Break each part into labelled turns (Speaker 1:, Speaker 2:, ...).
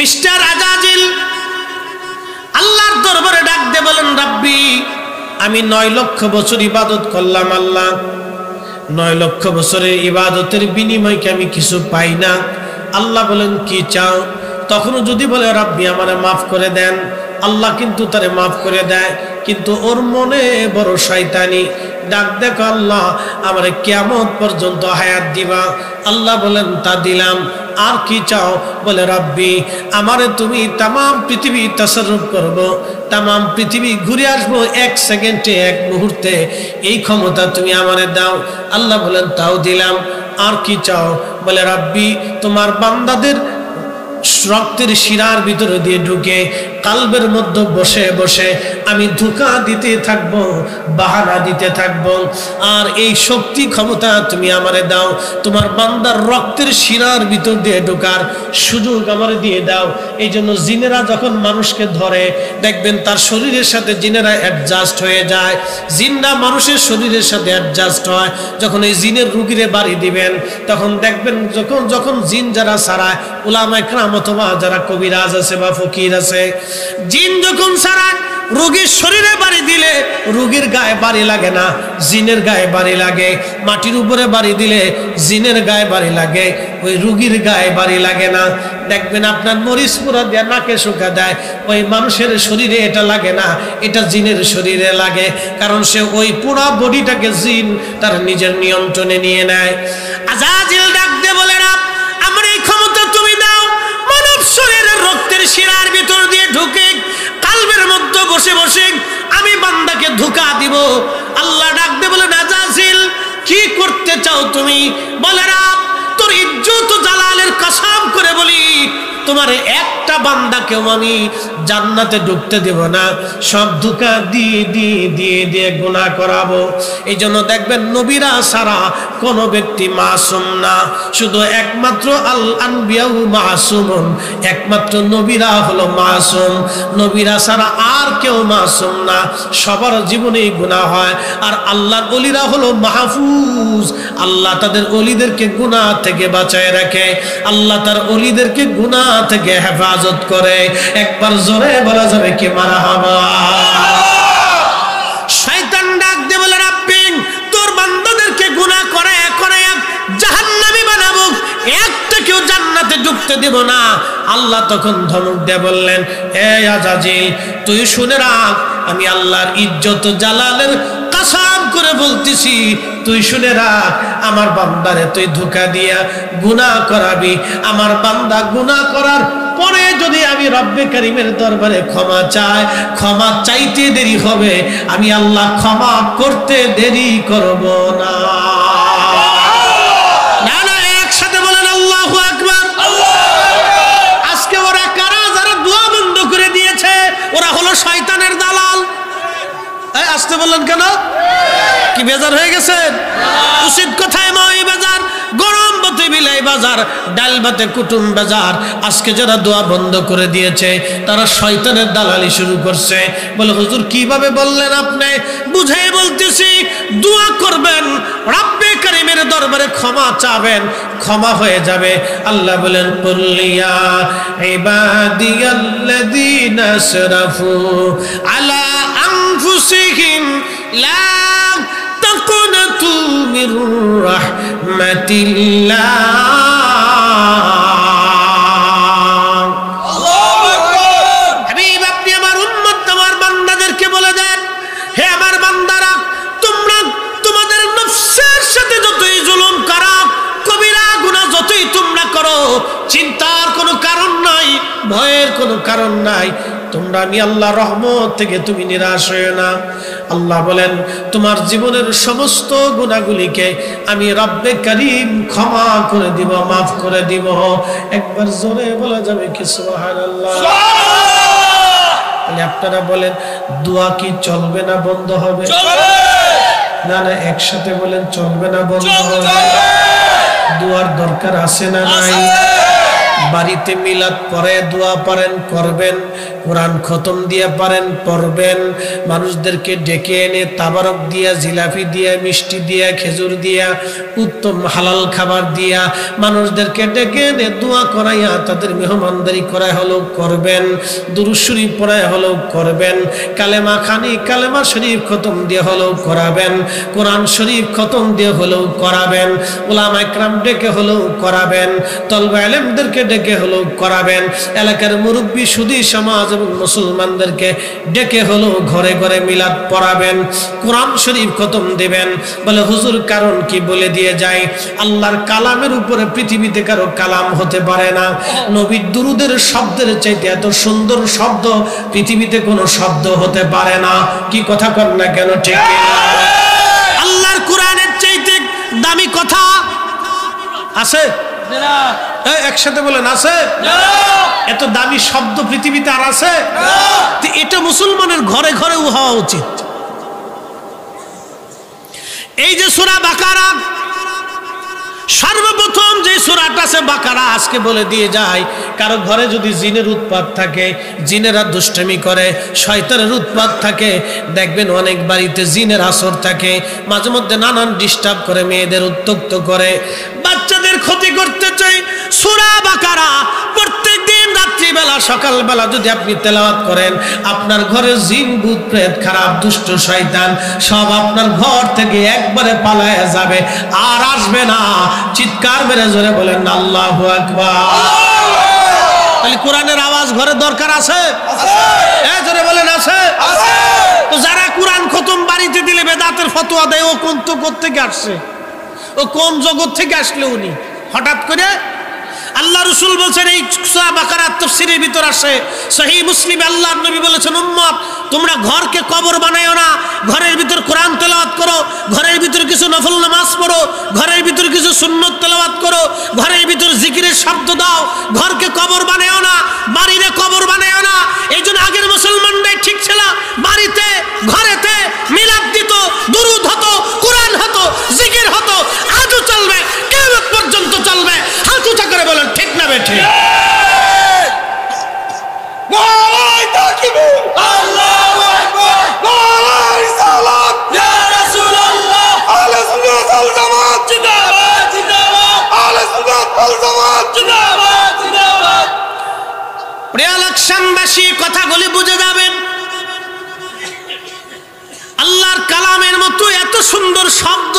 Speaker 1: Mister আজাজিল আল্লাহর দরবারে ডাক দিয়ে বলেন, রাব্বি আমি 9 লক্ষ বছর ইবাদত করলাম আল্লাহ, 9 লক্ষ বছরের ইবাদতের বিনিময়ে কি আমি কিছু পাই না? আল্লাহ বলেন, কি চাও? তখনও যদি বলে রাব্বি আমারে মাফ করে দেন, আল্লাহ কিন্তু তারে মাফ করে দেয়, কিন্তু ওর মনে বড় শয়তানি। ডাক দেখো, আল্লাহ আমারে কিয়ামত পর্যন্ত হায়াত দিবা। আল্লাহ বলেন, তা দিলাম, আর কি চাও? বলে রাব্বি আমারে তুমি তামাম পৃথিবী তাসাররুফ করব, তামাম পৃথিবী ঘুরে আসবো 1 সেকেন্ডে, 1 মুহূর্তে, এই ক্ষমতা তুমি আমারে দাও। আল্লাহ বলেন, তাও দিলাম, আর কি চাও? বলে রাব্বি তোমার বান্দাদের রক্তের শিরার ভিতরে দিয়ে ঢুকে কালবের মধ্যে বসে বসে আমি ধোঁকা দিতে থাকবো, বাহানা দিতে থাকবো, আর এই শক্তি ক্ষমতা তুমি আমারে দাও। তোমার বান্দার রক্তের শিরার ভিতর দিয়ে ঢোকার সুযোগ আমারে দিয়ে দাও। এই জন্য জিনেরা যখন মানুষকে ধরে দেখবেন তার শরীরের সাথে জিনেরা অ্যাডজাস্ট হয়ে যায়, জিনরা মানুষের শরীরের সাথে অ্যাডজাস্ট হয়। যখন এই জিনের রুগীরে বাড়ি দিবেন তখন দেখবেন যখন জিন যারা ছাড়ায়, উলামায়ে কেরাম অথবা যারা কবিরাজ আছে বা ফকির আছে, জিন যখন ছাড়ায় রোগীর শরীরে বাড়ি দিলে রোগীর গায়ে বাড়ি লাগে না, জিনের গায়ে বাড়ি লাগে। মাটির উপরে বাড়ি দিলে জিনের গায়ে বাড়ি লাগে, ওই রোগীর গায়ে বাড়ি লাগে না। দেখবেন আপনার মরিচ পুরা দিয়ে নাকে শুকা দেয়, ওই মানুষের শরীরে এটা লাগে না, এটা জিনের শরীরে লাগে, কারণ সে ওই পুরা বডিটাকে জিন তার নিজের নিয়ন্ত্রণে নিয়ে নেয়। আজাজিল ডাক দিয়ে বলে, না আমার এই ক্ষমতা তুমি দাও, মানব শরীরের রক্তের শিরার ভিতর দিয়ে ঢুকে কালবের মধ্যে বসে বসে আমি বান্দাকে ধোঁকা দিব। আল্লাহ ডাক দিয়ে বলে, আজাজিল কি করতে চাও তুমি? বলে, রাব তোর ইজ্জত জালালের কসম করে বলি, তোমার একটা বান্দাকেও আমি জান্নাতে ঢুকতে দেব না, সব ধোঁকা দিয়ে দিয়ে দিয়ে দিয়ে গুনাহ করাবো। এই জন্য দেখবেন নবীরা ছাড়া কোনো ব্যক্তি মাসুম না, শুধু একমাত্র আল আনবিয়াউ মাসুমুন, একমাত্র নবীরা হলো মাসুম, নবীরা ছাড়া আর কেউ মাসুম না, সবার জীবনেই গুনাহ হয়। আর আল্লাহর ওলিরা হলো মাহফুজ, আল্লাহ তাদের ওলিদেরকে গুনাহ থেকে বাঁচায় রাখে, আল্লাহ তার ওলিদেরকে গুনাহ থেকে হেফাজত করে। একবার জোরে বলা যাবে কি মারহাবা? শয়তান ডাক দিয়ে বলে, রাব্বি তোর বান্দাদেরকে গুনাহ করে করে জাহান্নামী বানাবো, একটা কেউ জান্নাতে ঢুকতে দেব না। আল্লাহ তখন ধমক দিয়ে বললেন, এ আজাজিল তুই শুনে রাখ, আমি আল্লাহর ইজ্জত জালালের কসম করে বলতেছি, তুই শুনে রাখ, আমার বান্দারে তুই ধোঁকা দিয়া গুনাহ করাবি, আমার বান্দা গুনাহ করার পরে যদি আমি রব্বে কারীমের দরবারে ক্ষমা চাই, ক্ষমা চাইতে দেরি হবে, আমি আল্লাহ ক্ষমা করতে দেরি করব না। না না, একসাথে বলেন আল্লাহু আকবার। আজকে ওরা কারা যারা দোয়া বন্ধ করে দিয়েছে? ওরা হলো শয়তানের দালাল। আসতে বললেন কেন? কি বেজার হয়ে গেছেন? উচিত কথায় মই বাজার, গরম বাতে বিলাই বাজার, ডাল ভাতে কুটুম বাজার। আজকে যারা দোয়া বন্ধ করে দিয়েছে তারা শয়তানের দালালি শুরু করছে। বলে, হুজুর কিভাবে বললেন আপনি? বুঝাই বলতেছি, দোয়া করবেন, রব্বে কারীমের দরবারে ক্ষমা চাবেন, ক্ষমা হয়ে যাবে। আল্লাহ বলেন, কুল্লিয়া ইবাদিয়াল্লাযীনা আসরাফু আলা আনফুসিহিম লা তাকুনাতু মির রাহমাতিল্লাহ। আল্লাহু আকবার। হাবিব আপনি আমার উম্মত, আমার বান্দাদেরকে বলে দেন, হে আমার বান্দারা, তোমরা তোমাদের নফসের সাথে যতই জুলুম করো, কবিরা গুনাহ যতই তোমরা করো, চিন্তার কোনো কারণ নাই, ভয়ের কোনো কারণ নাই। তোমরা আমি আল্লাহর রহমত থেকে তুমি নিরাশ হয়ো না। আল্লাহ বলেন, তোমার জীবনের সমস্ত গুনাহগুলিকে আমি রব্বে কারীম ক্ষমা করে দিব, মাফ করে দিব। একবার জোরে বলা যাবে কি সুবহানাল্লাহ? তাহলে আপনারা বলেন, দোয়া কি চলবে না বন্ধ হবে? না না, একসাথে বলেন, চলবে না বন্ধ হবে? দোয়ার দরকার আছে না নাই? বাড়িতে মিলাদ পড়ে দোয়া পারেন করবেন, কোরআন খতম দিয়ে পারেন পড়বেন, মানুষদেরকে ডেকে এনে তাবারক দিয়া, জিলাপি দিয়া, মিষ্টি দিয়া, খেজুর দিয়া, উত্তম হালাল খাবার দিয়া মানুষদেরকে ডেকে এনে দোয়া করাইয়া তাদের মেহমানদারি করা হলেও করবেন, দুরূদ শরীফ পড়ায় হলেও করবেন, কালেমা খানি কালেমা শরীফ খতম দিয়ে হলেও করাবেন, কোরআন শরীফ খতম দিয়ে হলেও করাবেন, উলামা ইকরাম ডেকে হলেও করাবেন, তলবে আলেমদেরকে ডেকে হলেও করাবেন, এলাকার মুরব্বী সুধী সমাজ এবং মুসলমানদেরকে ডেকে হলেও ঘরে ঘরে মিলাদ পড়াবেন, কোরআন শরীফ খতম দেবেন। বলে হুজুর কারণ কি? বলে দিয়ে যায়, আল্লাহর কালামের উপরে পৃথিবীতে কারো কালাম হতে পারে না। নবীর দুরুদের শব্দের চাইতে এত সুন্দর শব্দ পৃথিবীতে কোনো শব্দ হতে পারে না। কি কথা কর না কেন? ঠিক আল্লাহর কোরআনের চাইতে দামি কথা আছে? একসাথে বলেন আছে? এত দামি শব্দ পৃথিবীতে আর আছে? এটা মুসলমানের ঘরে ঘরে হওয়া উচিত। এই যে সূরা বাকারা, সর্বপ্রথম যে সূরাটা আছে বাকারা, আজকে বলে দিয়ে যায়, কারো ঘরে যদি জিনের উৎপাত থাকে, জিনেরা দুষ্টামি করে, শয়তানের উৎপাত থাকে, দেখবেন অনেক বাড়িতে জিনের আসর থাকে, মাঝে মধ্যে নানান ডিস্টার্ব করে, মেয়েদের উত্ত্যক্ত করে, বাচ্চাদের ক্ষতি করতে চায়। সূরা বাকারা প্রত্যেক দিন রাত্রিবেলা সকালবেলা যদি আপনি তেলাওয়াত করেন, আপনার ঘরে জিন ভূত প্রেত খারাপ দুষ্ট শয়তান সব আপনার ঘর থেকে একবারে পালায়া যাবে, আর আসবে না। চিৎকার মেরে জোরে বলেন আল্লাহু আকবার। তাহলে কোরআনের আওয়াজ ঘরে দরকার আছে? জোরে বলেন আছে? তো যারা কোরআন খতম বাড়িতে দিলে বেদাতের ফতোয়া দেয়, ও কোন তো কোত্থেকে আসছে? ও কোন জগৎ থেকে আসলে উনি হঠাৎ করে? আল্লাহ রাসূল বলেছেন, এই সূরা বাকারার তাফসীরের ভিতর আসে, সহিহ মুসলিমে আল্লাহর নবী বলেছেন, উম্মত তোমরা ঘরকে কবর বানায়ো না, ঘরের ভিতর কোরআন তেলাওয়াত করো, ঘরের ভিতর কিছু নফল নামাজ পড়ো, ঘরের ভিতর কিছু সুন্নত তেলাওয়াত করো, ঘরের ভিতর জিকিরের শব্দ দাও, ঘরকে কবর বানায়ো না, বাড়িতে কবর বানায়ো না। এই জন্য আগের মুসলমানরাই ঠিক ছিল, বাড়িতে ঘরেতে মিলাদ দিত, দুরূদ হতো, কোরআন হতো, জিকির হতো, আজও চলবে, কিয়ামত পর্যন্ত চলবে। হাত উঁচা করে বলেন ঠিক না বেঠিক? নারায়ে তাকবীর, আল্লাহু আকবার, নারায়ে রিসালাত, ইয়া রাসূলুল্লাহ, আহলে সুন্নাত ওয়াল জামাত জিন্দাবাদ, জিন্দাবাদ, আহলে সুন্নাত ওয়াল জামাত জিন্দাবাদ, জিন্দাবাদ। প্রিয় লাকসামবাসী, কথাগুলি বুঝে যাবেন, আল্লাহর কালামের মতো এত সুন্দর শব্দ,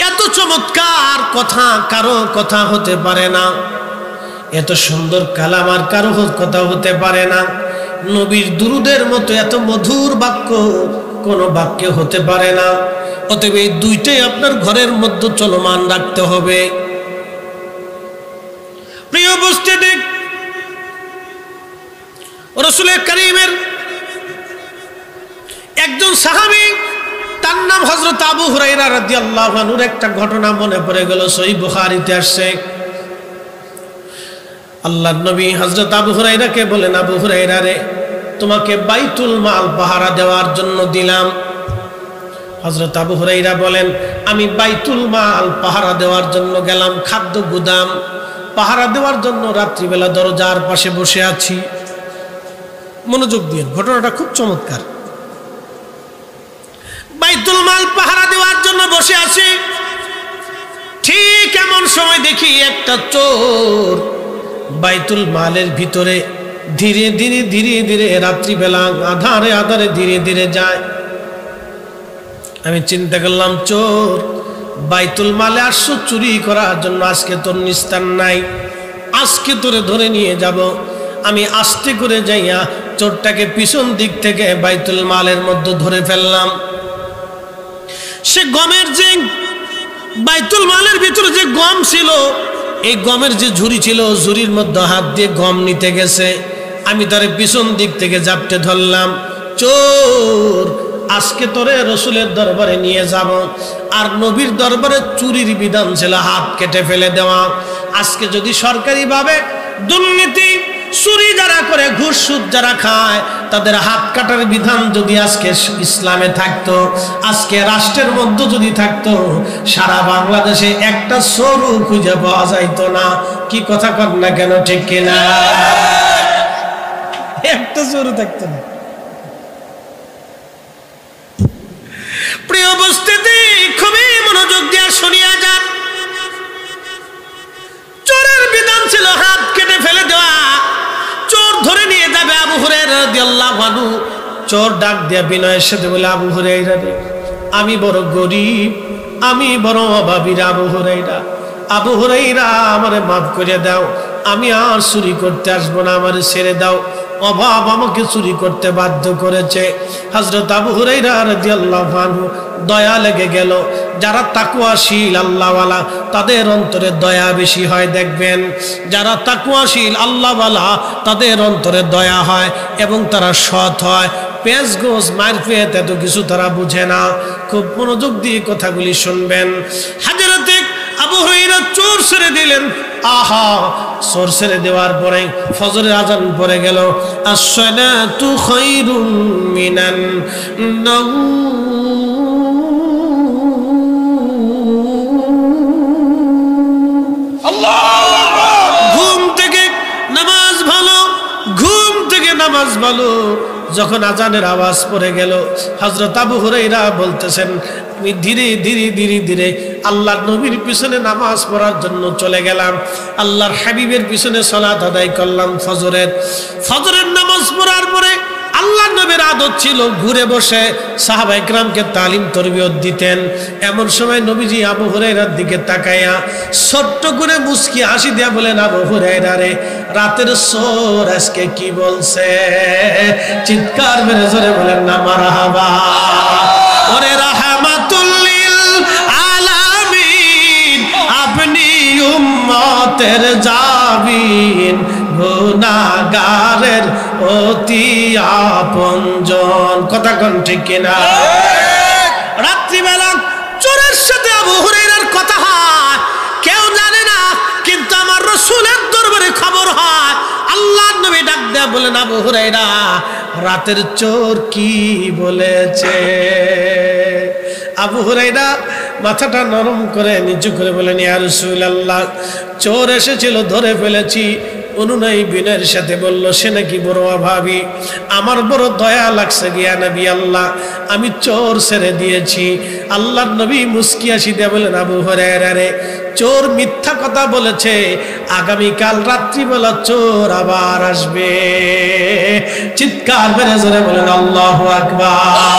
Speaker 1: এত চমৎকার কথা কারো কথা হতে পারে না, এত সুন্দর কালাম আর কারো কথা হতে পারে না। নবীর দুরুদের মতো এত মধুর বাক্য কোনো বাক্যে হতে পারে না। অতএব এই দুইটাই আপনার ঘরের মধ্যে চলমান রাখতে হবে। প্রিয় উপস্থিতি, রাসূল কারীমের একজন সাহাবী, তার নাম হযরত আবু হুরায়রা রাদিয়াল্লাহু আনহুর একটা ঘটনা মনে পড়ে গেল, সহিহ বুখারীতে আসছে। আল্লাহর নবী হযরত আবু হুরায়রাকে বলেন, আবু হুরায়রা রে, তোমাকে বাইতুল মাল পাহারা দেওয়ার জন্য দিলাম। হযরত আবু হুরায়রা বলেন, আমি বাইতুল মাল পাহারা দেওয়ার জন্য গেলাম, খাদ্য গুদাম পাহারা দেওয়ার জন্য রাত্রিবেলা দরজার পাশে বসে আছি। মনোযোগ দিয়ে, ঘটনাটা খুব চমৎকার। বাইতুল মাল পাহারা দেওয়ার জন্য বসে আছি, ঠিক এমন সময় দেখি একটা চোর বাইতুল মালের ভিতরে ধীরে ধীরে ধীরে ধীরে রাত্রিবেলা আধারে আধারে ধীরে ধীরে যায়। আমি চিন্তা করলাম, চোর বাইতুল মালে আসছো চুরি করার জন্য, আজকে তোর নিস্তার নাই, আজকে তোরে ধরে নিয়ে যাব। আমি আস্তে করে যাইয়া চোরটাকে পিছন দিক থেকে বাইতুল মালের মধ্যে ধরে ফেললাম। সে গমের যে বাইতুল মালের ভিতরে যে গম ছিল, এই গমের যে ঝুড়ি ছিল, ঝুড়ির মধ্যে হাত দিয়ে গম নিতে গেছে। আমি তারে পিছন দিক থেকে জাপটে ধরলাম, চোর আজকে তোরে রসুলের দরবারে নিয়ে যাব। আর নবীর দরবারে চুরির বিধান ছিল হাত কেটে ফেলে দেওয়া। আজকে যদি সরকারিভাবে দুর্নীতি চুরি যারা করে, ঘুষ সুদ যারা খায়, তাদের হাত কাটার বিধান যদি আজকে ইসলামে থাকতো, আজকে রাষ্ট্রের মধ্যে যদি থাকতো, সারা বাংলাদেশে একটা চোরও খুঁজে পাওয়া যাইতো না। কি কথা কর না কেন, ঠিক কিনা? একটা চোরও থাকতো না। প্রিয় উপস্থিতি, খুবই মনোযোগ দিয়ে শুনিয়া যান। চোরের বিধান ছিল হাত কেটে ফেলে দেওয়া। চোর ধরে নিয়ে যাবে আবু হুরায়রা রাদিয়াল্লাহু আনহু। চোর ডাক দিয়া বিনয়ের সাথে বলে, আবু হুরায়রা রে, আমি বড় গরিব, আমি বড় অভাবী রে আবু হুরায়রা। আবু হুরায়রা, আমারে মাফ করে দাও, আমি আর চুরি করতে আসবো না, আমারে ছেড়ে দাও। অভাব আমাকে চুরি করতে বাধ্য করেছে। হযরত আবু হুরায়রা রাদিয়াল্লাহু আনহু দয়া লেগে গেল। যারা তাকওয়াশীল আল্লাহওয়ালা, তাদের অন্তরে দয়া বেশি হয়। দেখবেন, যারা তাকওয়াশীল আল্লাহওয়ালা, তাদের অন্তরে দয়া হয় এবং তারা সৎ হয়। পেঁচ গোছ মারফিয়াত এত কিছু তারা বুঝে না। খুব মনোযোগ দিয়ে কথাগুলি শুনবেন। হযরতে আবু হুরায়রা চোর ছেড়ে দিলেন। আহা, চোর ছেড়ে দেওয়ার পরে ফজরের আজান পড়ে গেল। আসসালাতু খায়রুম মিনান নাওম। ঘুম থেকে নামাজ ভালো, ঘুম থেকে নামাজ ভালো। যখন আজানের আওয়াজ পড়ে গেল, হযরত আবু হুরায়রা বলতেছেন, আমি ধীরে ধীরে ধীরে ধীরে আল্লাহর নবীর পিছনে নামাজ পড়ার জন্য চলে গেলাম। আল্লাহর হাবিবের পিছনে সালাত আদায় করলাম। ফজরের নামাজ পড়ার পরে আল্লাহর নবীর আদত ছিল ঘুরে বসে সাহাবায়ে কেরামকে তালিম তরবিয়ত দিতেন। এমন সময় নবীজি আবু হুরায়রার দিকে তাকায়া ছোট্ট করে মুস্কি হাসি দিয়া বলেন, আবু হুরায়রা রে, রাতের চোর আজকে কি বলছে? চিৎকার মেরে জোরে বলেন না মারহাবা। ওরে রাহমাতুল লিল আলামিন, আপনি উম্মতের জাবিন, গুনাহগারের অতি আপনজন। কথা কোন ঠিক কিনা? রাত্রিবেলা চোরের সাথে আবু হুরায়রার কথা হয়, কেউ জানে না, কিন্তু আমার রাসূলের দরবারে খবর হয়। আল্লাহর নবী ডাক দেয়া বলেন, আবু হুরায়রা, রাতের চোর কি বলেছে? আবু হুরায়রা মাথাটা নরম করে নিচু করে বলেন, ইয়া রাসূলুল্লাহ, চোর এসেছিল, ধরে ফেলেছি। অনুনয় বিনয়ের সাথে বলল, সে নাকি বড় অভাবী, আমার বড় দয়া লাগছে গিয়া নবী আল্লাহ, আমি চোর ছেড়ে দিয়েছি। আল্লাহর নবী মুস্কি হাসি দিয়ে বলেন, আবু হুরায়রা রে, চোর মিথ্যা কথা বলেছে, আগামীকাল রাত্রিবেলা চোর আবার আসবে। চিৎকার মেরে জোরে বলেন আল্লাহু আকবার।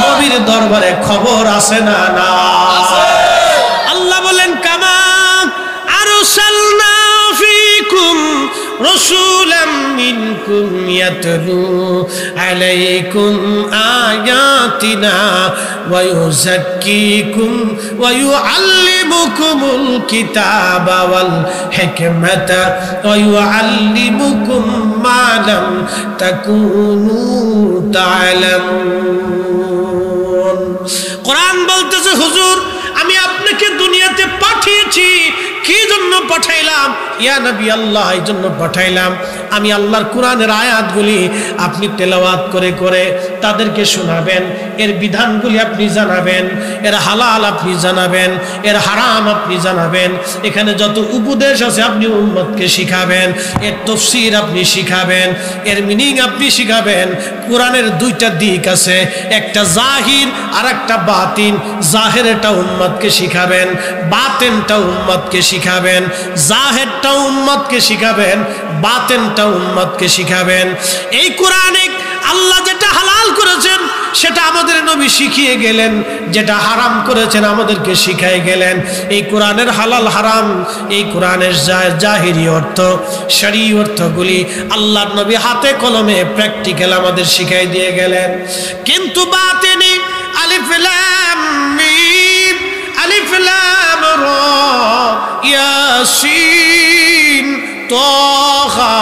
Speaker 1: নবীর দরবারে খবর আছে না? না। আল্লাহ বলেন, কামা আরসালনা ফীকুম রাসূলাম মিনকুম ইয়াতলু আলাইকুম আয়াতিনা ওয়া ইউযাক্কিকুম ওয়া ইউআল্লিমুকুমুল কিতাবা ওয়াল হিকমাতা ওয়া ইউআল্লিমুকুম মা লাম তাকুনু তা'লামুন। কোরআন বলতেছে, হুজুর, আমি আপনাকে দুনিয়াতে পাঠিয়েছি। কি জন্য পাঠাইলাম? ইয়া নবী আল্লাহ, এই জন্য পাঠাইলাম, আমি আল্লাহর কোরআনের আয়াতগুলি আপনি তেলাওয়াত করে করে তাদেরকে শোনাবেন, এর বিধানগুলি আপনি জানাবেন, এর হালাল আপনি জানাবেন, এর হারাম আপনি জানাবেন, এখানে যত উপদেশ আছে আপনি উম্মতকে শিখাবেন, এর তাফসীর আপনি শিখাবেন, এর মিনিং আপনি শিখাবেন। কোরআনের দুইটা দিক আছে, একটা জাহির আর একটা বাতিন। জাহিরটা উম্মতকে শিখাবেন, বাতিনটা উম্মতকে শিখাবেন। জাহিরটা উম্মতকে শিখাবেন, বাতিনটা উম্মতকে শিখাবেন। এই কোরআনে আল্লাহ যেটা হালাল করেছেন সেটা আমাদের নবী শিখিয়ে গেলেন, যেটা হারাম করেছেন আমাদেরকে শিখাই গেলেন। এই কোরআনের হালাল হারাম, এই কোরআনের জাহিরি অর্থ, শরঈ অর্থগুলি আল্লাহর নবী হাতে কলমে প্র্যাকটিক্যাল আমাদের শিখাই দিয়ে গেলেন। কিন্তু বাতিনি, আলিফ লাম মিম, আলিফ লাম রা, ইয়াসিন, তাহা,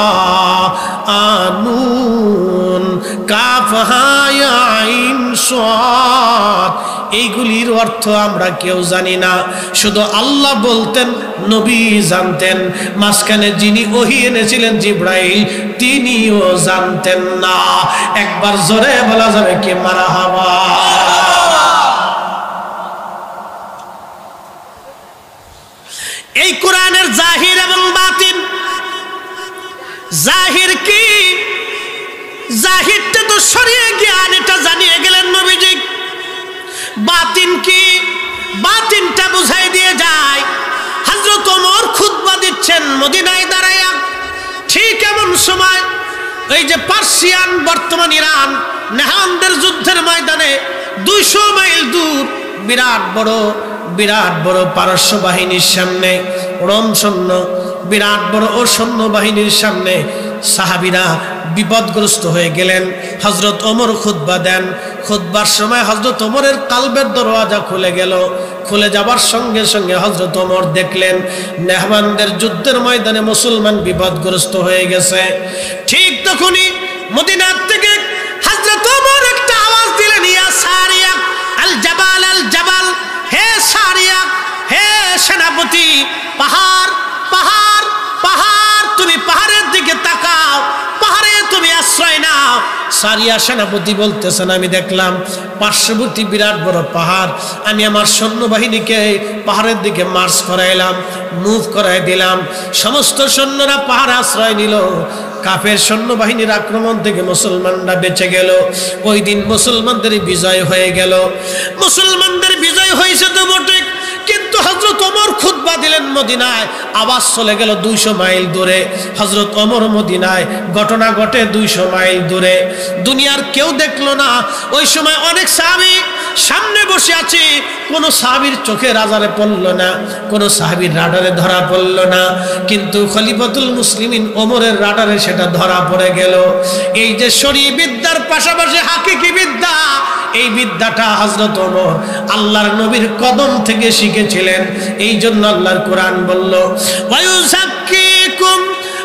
Speaker 1: আনুন, কাফ হা ইয়া আইন সাদ, এইগুলির অর্থ আমরা কেউ জানি না, শুধু আল্লাহ বলতেন, নবী জানতেন। মাঝখানে যিনি ওহী এনেছিলেন জিবরাইল, তিনিও জানতেন না। একবার জোরে বলা যাবে কি মারহাবা। এই কোরআনের জাহির এবং বাতিন, জাহির কি? জাহিরটা তো শরীয়ত জ্ঞান, এটা জানিয়ে গেলেন নবীজি। বাতিন কি? বাতিনটা বুঝাই দিয়ে যায়। হযরত ওমর খুতবা দিচ্ছেন মদিনায় দাঁড়ায়া, ঠিক এমন সময় এই যে পার্সিয়ান, বর্তমান ইরান, নেহানদের যুদ্ধের ময়দানে 200 মাইল দূর বিরাট বড় পারস্য বাহিনীর সামনে, রোম সৈন্য, বিরাট বড় ও সৈন্য বাহিনীর সামনে সাহাবীরা বিপদগ্রস্ত হয়ে গেলেন। হযরত ওমর খুতবা দেন। খুতবার সময় হযরত ওমরের কালবের দরওয়াজা খুলে গেল। খুলে যাবার সঙ্গে সঙ্গে হযরত ওমর দেখলেন নেহমানদের যুদ্ধের ময়দানে মুসলমান বিপদগ্রস্ত হয়ে গেছে। ঠিক তখনই মদিনার থেকে হযরত ওমর একটা আওয়াজ দিলেন, ইয়া সারিয়া আল জাবাল, আল জাবাল, হে সারিয়া, হে সেনাপতি, পাহাড় পাহাড় পাহাড়, তুমি পাহাড়ের দিকে তাকাও, পাহাড়ে তুমি আশ্রয় নাও। সারিয়া সেনাপতি বলতেছেন, আমি দেখলাম পার্শ্ববর্তী বিরাট বড় পাহাড়, আমি আমার সৈন্যবাহিনীকে পাহাড়ের দিকে মার্চ করাইলাম, মুভ করাই দিলাম। সমস্ত সৈন্যরা পাহাড়ে আশ্রয় নিল। কাফের সৈন্যবাহিনীর আক্রমণ থেকে মুসলমানরা বেঁচে গেল। ওই দিন মুসলমানদের বিজয় হয়ে গেল। মুসলমানদের বিজয় হয়েছে তো বটে, কিন্তু হযরত ওমর খুতবা দিলেন মদিনায়, আওয়াজ চলে গেল 200 মাইল দূরে। হযরত ওমর মদিনায়, ঘটনা ঘটে 200 মাইল দূরে। দুনিয়ার কেউ দেখলো না। ওই সময় অনেক সাহাবী সামনে বসে আছে, কোন সাহাবীর চোখে রাজারে পড়ল না, কোন সাহাবীর রাডারে ধরা পড়ল না, কিন্তু খলিফাতুল মুসলিমিন ওমরের রাডারে সেটা ধরা পড়ে গেল। এই যে শরঈ বিদ্যার পাশাপাশি হাকিকি বিদ্যা, এই বিদ্যাটা হযরত ওমর আল্লাহর নবীর কদম থেকে শিখেছিলেন। এই জন্য আল্লাহর কোরআন বলল, ওয়ায়ুযাক্কিকুম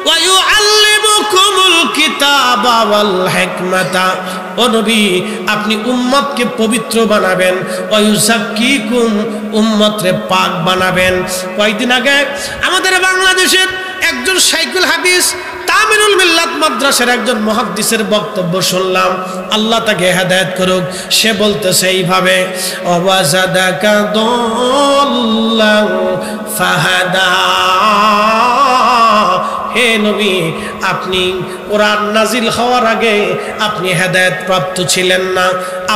Speaker 1: ওয়ায়ুআল্লিমুকুমুল কিতাবা ওয়াল হিকমাতা। ও নবী, আপনি উম্মতকে পবিত্র বানাবেন, ওয়ায়ুযাক্কিকুম, উম্মতরে পাক বানাবেন। কয়েকদিন আগে আমাদের বাংলাদেশের একজন শাইখুল হাদিস তামিরুল মিল্লাত মাদ্রাসার একজন মুহাদ্দিসের বক্তব্য শুনলাম, আল্লাহ তাকে হেদায়েত করুক। সে বলতেছে এইভাবে, ওয়াজাদাকা দাল্লান ফাহাদা। হে নবী, আপনি কোরআন নাজিল হওয়ার আগে আপনি হেদায়েত প্রাপ্ত ছিলেন না,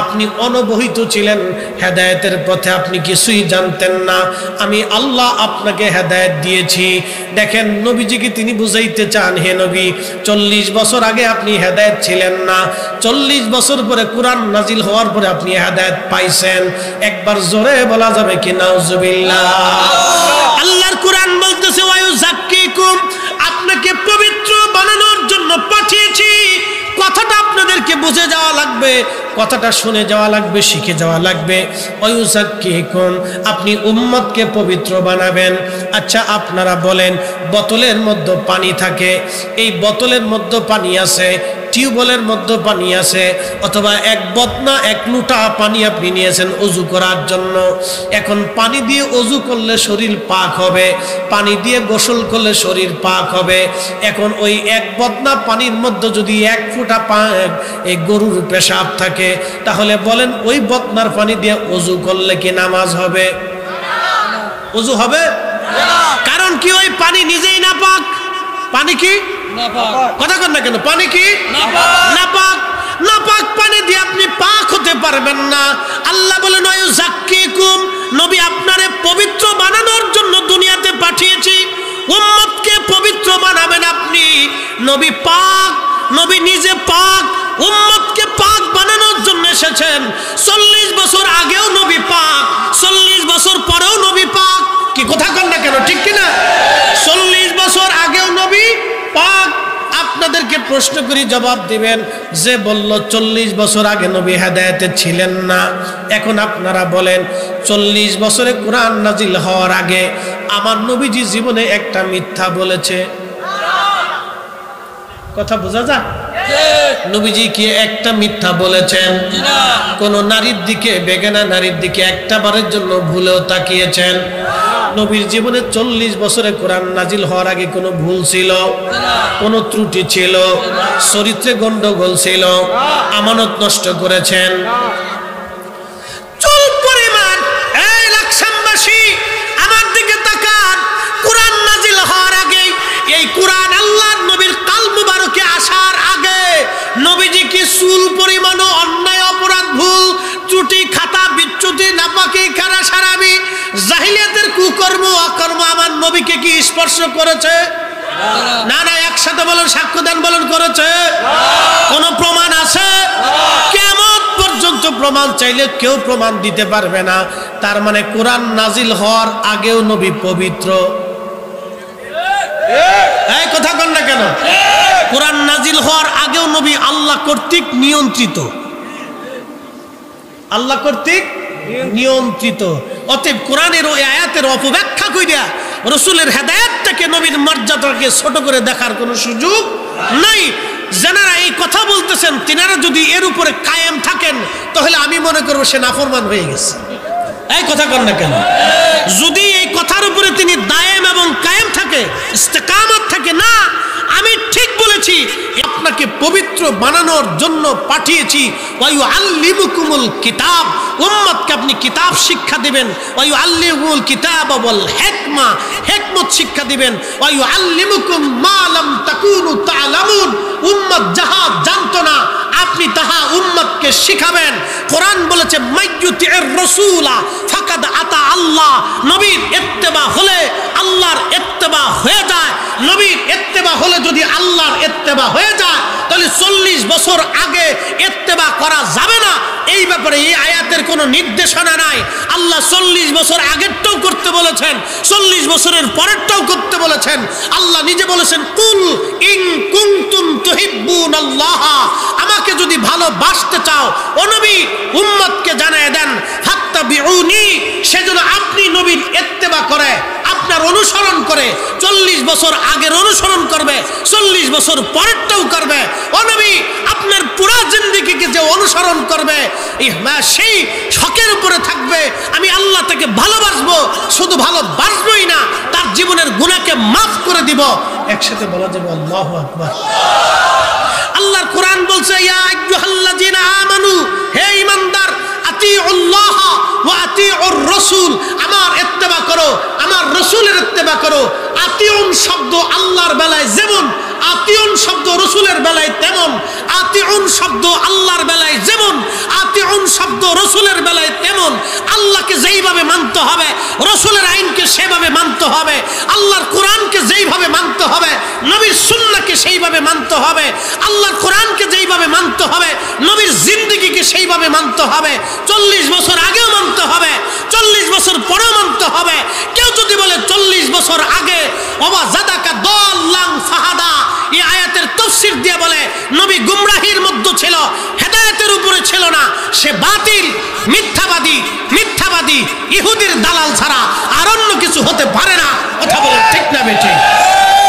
Speaker 1: আপনি অনবহিত ছিলেন, হেদায়েতের পথে আপনি কিছুই জানতেন না, আমি আল্লাহ আপনাকে হেদায়েত দিয়েছি। দেখেন নবীজিকে তিনি বুঝাইতে চান, হে নবী, 40 বছর আগে আপনি হেদায়েত ছিলেন না, 40 বছর পরে কোরআন নাজিল হওয়ার পরে আপনি হেদায়েত পাইছেন। একবার জোরে বলা যাবে কি নাউজুবিল্লাহ। আল্লাহর কোরআন বলতেছে, ওয়ায়ুযাক্কিকুম, আপনাকে পবিত্র বানানোর জন্য পাঠিয়েছি। কথাটা আপনাদেরকে বুঝে যাওয়া লাগবে, কথাটা শুনে যাওয়া লাগবে, শিখে যাওয়া লাগবে। ওয়ায়ুযাক্কিকুম, আপনি উম্মতকে পবিত্র বানাবেন। আচ্ছা আপনারা বলেন, বোতলের মধ্যে পানি থাকে, এই বোতলের মধ্যে পানি আছে, টিউবওয়েলের মধ্যে পানি আছে, অথবা এক বদনা 1 লোটা পানি আপনি নিয়েছেন ওযু করার জন্য। এখন পানি দিয়ে ওযু করলে শরীর পাক হবে, পানি দিয়ে গোসল করলে শরীর পাক হবে। এখন ওই 1 বদনা পানির মধ্যে যদি 1 ফোঁটা এই গরুর পেশাব থাকে, তাহলে বলেন ওই বদনার পানি দিয়ে ওযু করলে কি নামাজ হবে? ওযু হবে? কারণ কি ওই পানি নিজেই নাপাক। পানি কি কথা কন না কেন? পানি কি নাপাক। নাপাক পানি দিয়ে আপনি পাক হতে পারবেন না। আল্লাহ বলেন, ওয়ায়ুযাক্কিকুম, নবী আপনারে পবিত্র বানানোর জন্য দুনিয়াতে পাঠিয়েছি, উম্মতকে পবিত্র বানাবেন আপনি। নবী পাক, নবী নিজে পাক, উম্মতকে পাক বানানোর জন্য এসেছেন। 40 বছর আগেও নবী পাক, 40 বছর পরেও নবী পাক। কি কথা কন না কেন? ঠিক কিনা? 40 বছর আগেও নবী পাক। আপনাদেরকে প্রশ্ন করি, জবাব দিবেন। যে বলল 40 বছর আগে নবী হেদায়েতে ছিলেন না, এখন আপনারা বলেন 40 বছরে কোরআন নাজিল হওয়ার আগে আমার নবীজি জীবনে একটা মিথ্যা বলেছে? কথা বোঝা যায়? নবীজি কি একটা মিথ্যা বলেছেন? কোন নারীর দিকে, বেগানা নারীর দিকে একটা বারের জন্য ভুলেও তাকিয়েছেন? নবীর জীবনে 40 বছরে কোরআন নাজিল হওয়ার আগে কোনো ভুল ছিল, কোনো ত্রুটি ছিল, চরিত্রে গন্ডগোল ছিল, আমানত নষ্ট করেছেন? চুল পরিমাণ এই লাকসামবাসী আমার দিকে তাকান। কোরআন নাজিল হওয়ার আগে, এই কোরআন আল্লাহর নবীর কাল মুবারকে আসার আগে নবীজি কি চুল পরিমাণও অন্যায়, অপরাধ, ভুল, ত্রুটি, খাতা, বিচ্যুতি, নাপাকি, খারা, সারাবি, জাহিলিয়াতের কুকর্ম, অকর্ম আমার নবীকে কি স্পর্শ করেছে? না না, একসাথে বলেন, সাক্ষ্য দেন, বলেন করেছে? কোন প্রমাণ আছে? কিয়ামত পর্যন্ত প্রমাণ চাইলে কেউ প্রমাণ দিতে পারবে না। তার মানে কোরআন নাজিল হওয়ার আগেও নবী পবিত্র। এই কথা বল না কেন? কোরআন নাজিল হওয়ার আগেও নবী আল্লাহ কর্তৃক নিয়ন্ত্রিত, আল্লাহ কর্তৃক নিয়ন্ত্রিত। অতএব কোরআনের ওই আয়াতের অপব্যাখ্যা কইরা রাসূলের হেদায়েতটাকে, নবীর মর্যাদাকে ছোট করে দেখার কোনো সুযোগ নাই। যারা এই কথা বলতেছেন তিনারা যদি এর উপরে কায়েম থাকেন তাহলে আমি মনে করব সে নাফরমান হয়ে গেছে। এই কথা কর না কেন? যদি এই কথার উপরে তিনি দায়েম এবং কায়েম থাকে, ইস্তেকামত থাকে, না আমি ঠিক বলেছি, আপনাকে পবিত্র বানানোর জন্য পাঠিয়েছি। ওয়ায়ু আল্লিমুকুমুল কিতাব, উম্মতকে আপনি কিতাব শিক্ষা দিবেন। ওয়ায়ু আল্লিমুল কিতাব ওয়াল হিকমা, হিকমত শিক্ষা দিবেন। ওয়ায়ু আল্লিমুকুম মা লাম তাকুনু তা'লামুন, উম্মত যাহা জানতো না আপনি তাহা উম্মতকে শিখাবেন। কোরআন বলেছে মাইয়ুতির রাসূলা ফাকাদ আতা আল্লাহ, নবীর ইত্তেবা হলে আল্লাহর ইত্তেবা হয়ে যায়। নবীর ইত্তেবা হলে যদি আল্লাহর ইত্তেবা হয়ে যায় তাহলে 40 বছর আগে ইত্তেবা করা যাবে না। এই ব্যাপারে এই আয়াতের কোনো নির্দেশনা নাই। আল্লাহ 40 বছর আগেরটাও করতে বলেছেন, 40 বছরের পরেরটাও করতে বলেছেন। আল্লাহ নিজে বলেছেন কুল ইন কুনতুম তুহিব্বুনাল্লাহ, আমাকে যদি ভালোবাসতে চাও ও নবী উম্মতকে জানিয়ে দেন ফাত্তাবিউনি, সেজন্য আপনি নবীর ইত্তেবা করে, আপনার অনুসরণ করে, 40 বছর আগের অনুসরণ করবে, 40 বছর পরেরটাও করবে। ও নবী আপনার পুরো জিন্দেগিকে যে অনুসরণ করবে সেই শখের উপরে থাকবে, আমি আল্লাহ তাকে ভালোবাসবো, শুধু ভালোবাসবই না তার জীবনের গুনাহকে মাফ করে দিব। একসাথে বলা যাবে আল্লাহু আকবার। আল্লাহর কোরআন বলছে ইয়া আইয়ুহাল্লাযিনা আমানু, হে ঈমানদার, আতিউল্লাহ ওয়া আতিউর রাসূল, আমার ইত্তেবা করো, আমার রাসূলের ইত্তেবা করো। আতিউন শব্দ আল্লাহর বেলায় যেমন, আতিউন শব্দ রাসূলের বেলায় তেমন। আতিউন শব্দ আল্লাহর বেলায় যেমন, আতিউন শব্দ রাসূলের বেলায় তেমন। আল্লাহকে যেইভাবে মানতে হবে, রাসূলের আইনকে সেভাবে মানতে হবে, আল্লাহর কোরআনকে যেইভাবে মানতে হবে, নবীর সুন্নাহকে সেইভাবে মানতে হবে। আল্লাহর কোরআনকে যেইভাবে মানতে হবে, নবীর জিন্দেগিকে সেইভাবে মানতে হবে। 40 বছর আগেও মানতে হবে, 40 বছর পরেও মানতে হবে। কেউ যদি বলে 40 বছর আগে ওয়া জাদাকা দাল্লান ফাহাদা, এই আয়াতের তাফসীর দিয়ে বলে নবী গুমরাহির মধ্যে ছিল, হেদায়েতের উপরে ছিল না, সে বাতিল, মিথ্যাবাদী, মিথ্যাবাদী ইহুদির দালাল ছাড়া আর অন্য কিছু হতে পারে না। কথা বলে ঠিক না বেঠে?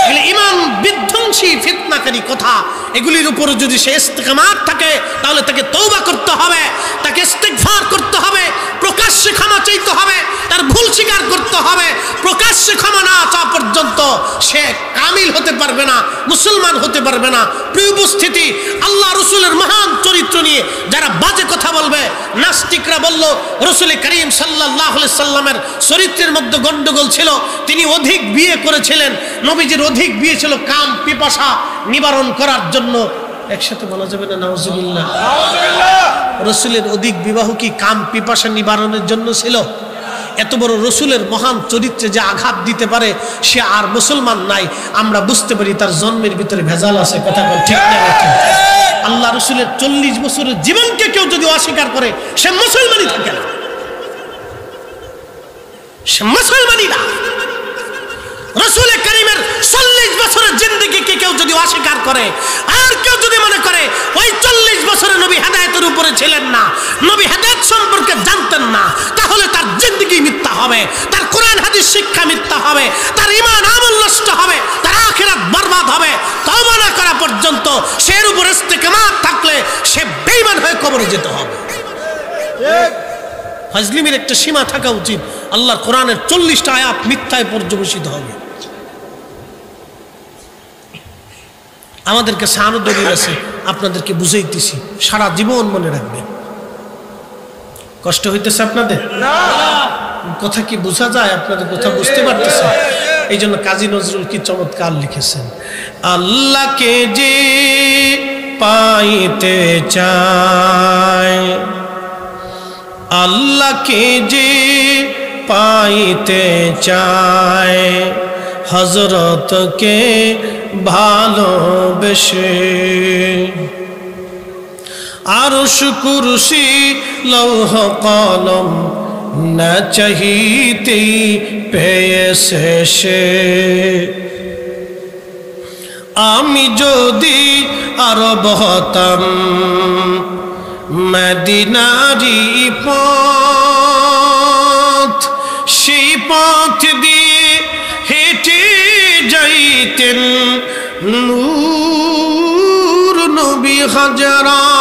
Speaker 1: এগুলি ঈমান বিধ্বংসী ফিতনাকারী কথা। এগুলির উপরে যদি সে ইস্তেকামাত থাকে তাহলে তাকে তওবা করতে হবে, তাকে ইস্তিগফার করতে হবে, প্রকাশ্যে ক্ষমা চাইতে হবে, তার ভুল স্বীকার করতে হবে। প্রকাশ্যে ক্ষমা না চাওয়া পর্যন্ত সে কামিল হতে পারবে না, মুসলমান হতে পারবে না। প্রিয় উপস্থিতি, আল্লাহ রাসূলের মহান চরিত্র নিয়ে যারা বাজে কথা বলবে, নাস্তিকরা বলল রাসূল করিম সাল্লাল্লাহু আলাইহি সাল্লামের চরিত্রের মধ্যে গন্ডগোল ছিল, তিনি অধিক বিয়ে করেছিলেন। নবীজির অধিক বিয়ে ছিল কাম পিপাসা নিবারণ করার জন্য। একসাথে বলা যাবে না নাউজুবিল্লাহ? রাসূলের অধিক বিবাহ কি কাম পিপাসা নিবারণের জন্য ছিল? এত বড় রাসূলের মহান চরিত্রে যে আঘাত দিতে পারে সে আর মুসলমান নাই, আমরা বুঝতে পারি তার জন্মের ভিতরে ভেজাল আছে। কথা বল ঠিক না? আল্লাহ রাসূলের 40 বছরের জীবনকে কেউ যদি অস্বীকার করে সে মুসলমানই থাকে না, সে মুসলমানই না। রাসূল করিমের 40 বছরের জিন্দেগিকে কেউ যদি অস্বীকার করে আর কেউ যদি মনে করে ওই 40 বছরে নবী হেদায়েতের উপরে ছিলেন না, নবী হেদায়েত সম্পর্কে জানতেন না, তাহলে তার জিন্দেগি মিথ্যা হবে, তার কোরআন হাদিস শিক্ষা মিথ্যা হবে, তার ঈমান আমল নষ্ট হবে, তার আখিরাত বরবাদ হবে। তওবা না করা পর্যন্ত সে এর উপরে ইস্তেকামাত থাকলে সে বেঈমান হয়ে কবরে যেতে হবে। ফাজলিমের একটা সীমা থাকা উচিত। আল্লাহর কোরআনের 40টা আয়াত মিথ্যায় পর্যবেসিত হবে। আমাদের কাছে আরো দলিল আছে, আপনাদেরকে বুঝাইতেছি, সারা জীবন মনে রাখবেন। কষ্ট হইতেছে আপনাদের? কথা কি বোঝা যায়? আপনাদের কথা বুঝতে পারতেছেন? এই জন্য কাজী নজরুল কি চমৎকার লিখেছেন, আল্লাহকে যে পাইতে চায়, আল্লাহকে যে পাইতে চায়, হযরতকে ভালোবেসে আরশ কুরসি লৌহ কলম না চাহিতেই পেয়েছে সে। আমি যদি আরব হতাম মদিনারি পথ, সেই পথ দিয়ে হেঁটে যাইতেন নূর নবী হাজারাত,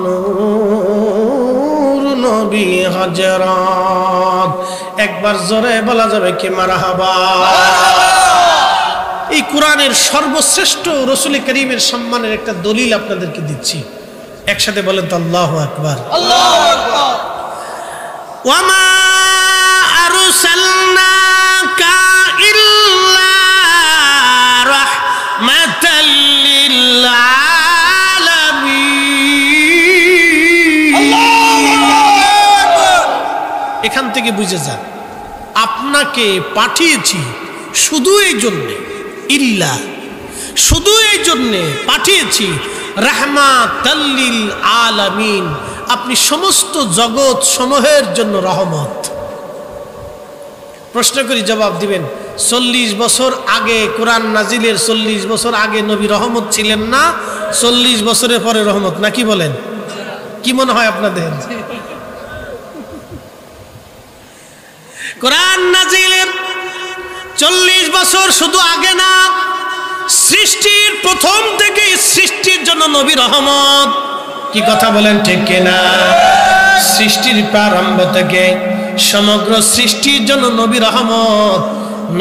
Speaker 1: নূর নবী হাজারাত। একবার জোরে বলা যাবে কি মারহাবা? এই কোরআনের সর্বশ্রেষ্ঠ রাসূল করিমের সম্মানের একটা দলিল আপনাদেরকে দিচ্ছি, একসাথে বলেন তো আল্লাহু আকবার। আল্লাহু আকবার। ওয়ামা আরসালনাকা ইল্লা রাহমাতাল লিল আলামিন। এখান থেকে বুঝে যান, আপনাকে পাঠিয়েছি শুধু এই জন্যে, ইল্লা শুধু এই জন্যে পাঠিয়েছি, রাহমাতাল লিল আলামিন, আপনি সমস্ত জগৎ সমূহের জন্য রহমত। প্রশ্ন করি, জবাব দিবেন। 40 বছর আগে কোরআন নাজিলের 40 বছর আগে নবী রহমত ছিলেন না? 40 বছরের পরে রহমত, নাকি বলেন? কি মনে হয় আপনাদের? কোরআন নাজিলের 40 বছর শুধু আগে না, সৃষ্টির প্রথম থেকে সৃষ্টির জন্য নবী রহমত। কি কথা বলেন, ঠিক কিনা? সৃষ্টির প্রারম্ভ থেকে সমগ্র সৃষ্টির জন্য নবী রহমত,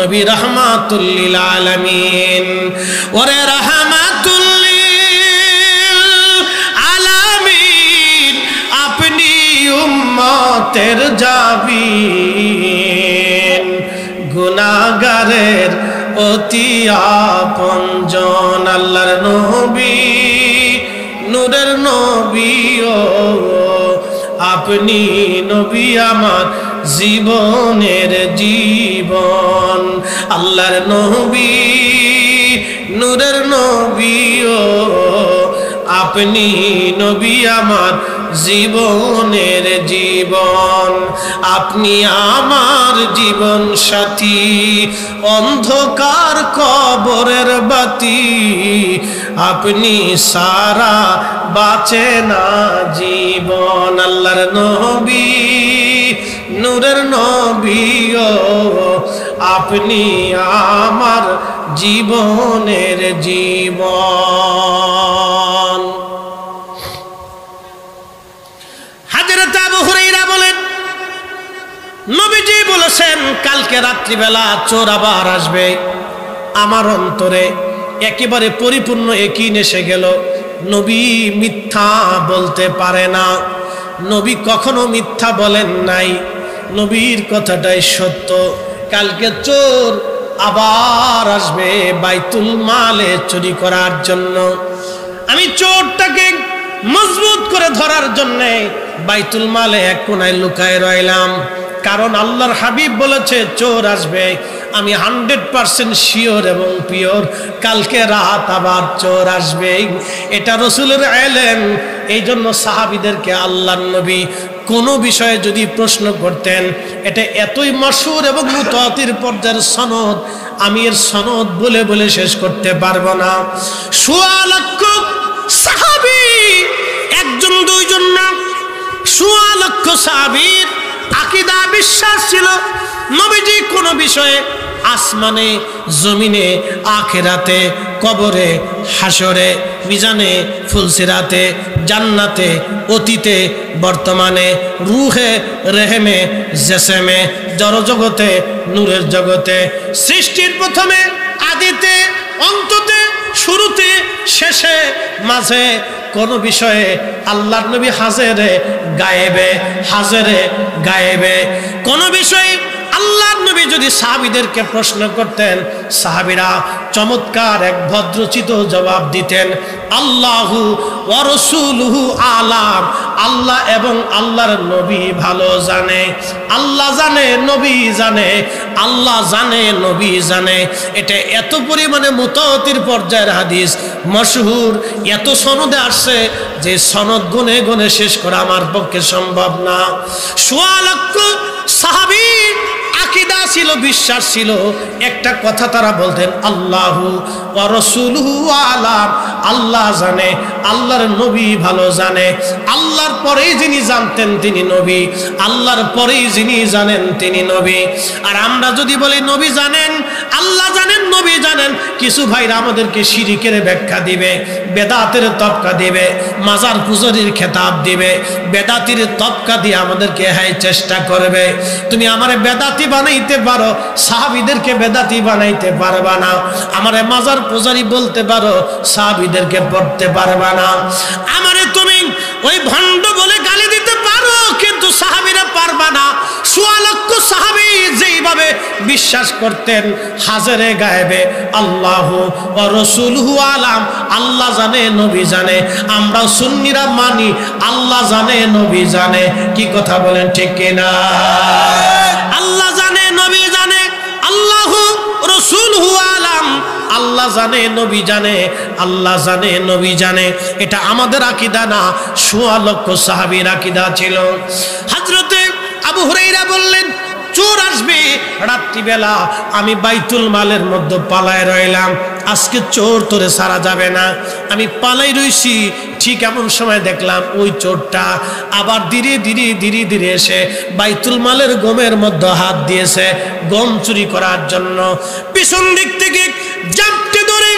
Speaker 1: নবী রাহমাতুল লিল আলামিন। ওরে রাহমাতুল লিল আলামিন, আপনি উম্মতের জাবিন, গুনাহগারের অতি আপনজন, আল্লাহর নবী, নূরের নবী, ও আপনি নবী আমার জীবনের জীবন, আল্লাহর নবী, নূরের নবী, ও আপনি নবী আমার জীবনের জীবন, আপনি আমার জীবন সাথী, অন্ধকার কবরের বাতি, আপনি সারা বাঁচে না জীবন, আল্লাহর নবী, নূরের নবী, ও আপনি আমার জীবনের জীবন। হযরত আবু হুরায়রা বলেন, নবীজি বলেছেন কালকে রাত্রিবেলা চোর আবার আসবে। আমার অন্তরে একেবারে পরিপূর্ণ ইয়াকিন এসে গেল, নবী মিথ্যা বলতে পারে না, নবী কখনো মিথ্যা বলেন নাই, নবীর কথাটাই সত্য। কালকে চোর আবার আসবে বাইতুল মালে চুরি করার জন্য। আমি চোরটাকে মজবুত করে ধরার জন্য বাইতুল মালে এক কোনায় লুকায় রইলাম, কারণ আল্লাহর হাবিব বলেছে চোর আসবে। আমি 100% শিওর এবং পিওর কালকে রাত আবার চোর আসবে, এটা রাসূলের ইলম। এই জন্য সাহাবীদেরকে আল্লাহর নবী কোনো বিষয়ে যদি প্রশ্ন করতেন, এটা এতই মশহুর এবং মুতাওয়াতির পর্যায়ের সনদ, আমি এর সনদ বলে বলে শেষ করতে পারবো না। 1.5 লক্ষ সাহাবী, একজন দুইজন না, 1.5 লক্ষ সাহাবীর আকীদা বিশ্বাস ছিল নবীজি কোন বিষয়ে আসমানে জমিনে আখিরাতে কবরে হাসরে মিজানে ফুলসিরাতে জান্নাতে অতীতে বর্তমানে রূহে রেহেমে জেসেমে জড়জগতে নূরের জগতে সৃষ্টির প্রথমে আদিতে অন্ততে শুরুতে শেষে মাঝে কোন বিষয়ে আল্লাহর নবী হাজেরে গায়েবে কোন বিষয়ে আল্লাহর নবী যদি সাহাবীদেরকে প্রশ্ন করতেন সাহাবীরা চমৎকার এক ভদ্রচিত জবাব দিতেন আল্লাহু ওয়া রাসূলুহু আলাম, আল্লাহ এবং আল্লাহর নবী ভালো জানে। আল্লাহ জানে নবী জানে, আল্লাহ জানে নবী জানে। এটা এত পরিমাণে মুতাওয়াতির পর্যায়ের হাদিস, মশহুর, এত সনদে আসছে যে সনদ গুনে গুনে শেষ করা আমার পক্ষে সম্ভব না। সোয়া লক্ষ সাহাবী আকীদা ছিল, বিশ্বাস ছিল, একটা কথা তারা বলতেন আল্লাহু ওয়া রাসূলুহু আলাম, আল্লাহ জানে, আল্লাহর নবী ভালো জানে। আল্লাহর পরেই যিনি জানতেন তিনি নবী, আল্লাহর পরেই যিনি জানেন তিনি নবী। আর আমরা যদি বলি নবী জানেন, আল্লাহ জানেন, নবী জানেন, কিছু ভাইরা আমাদেরকে শিরিকের ব্যাখ্যা দিবে, বেদাতের তবকা দিবে, মাজার পূজারীর খেতাব দিবে, বেদাতির তবকা দিয়ে আমাদেরকে চেষ্টা করবে। তুমি আমারে বেদাতি বানাইতে পারো, সাহাবীদেরকে বেদাতি বানাইতে পারবা না। আমারে মাজার পূজারী বলতে পারো, সাহাবীদেরকে পড়তে পারবা না। আমারে তুমি ওই ভণ্ড বলে গালি দিতে পারো, কিন্তু সাহাবীরা পারবা না। সোয়া লক্ষ সাহাবী যেইভাবে বিশ্বাস করতেন হাজরে গায়েবে আল্লাহু ওয়া রাসূলুহু আলাম, আল্লাহ জানে নবী জানে, আমরা সুন্নিরা মানি আল্লাহ জানে নবী জানে। কি কথা বলেন ঠিক কিনা? আল্লাহ জানে নবী জানে, আল্লাহু রাসূলুহু আলাম, আল্লাহ জানে নবী জানে, আল্লাহ জানে নবী জানে। এটা আমাদের আকীদা না, সোয়া লক্ষ সাহাবীর আকীদা ছিল। হযরতে আবু হুরায়রা বললেন চোর আসবে রাত্রিবেলা, আমি বাইতুল মালের মধ্যে পালায় রইলাম, আজকে চোর তোরে সারা যাবে না। আমি পালাই রইছি, ঠিক এমন সময় দেখলাম ওই চোরটা আবার ধীরে ধীরে ধীরে ধীরে এসে বাইতুল মালের গমের মধ্যে হাত দিয়েছে গম চুরি করার জন্য। পিছন দিক থেকে জাপটে ধরে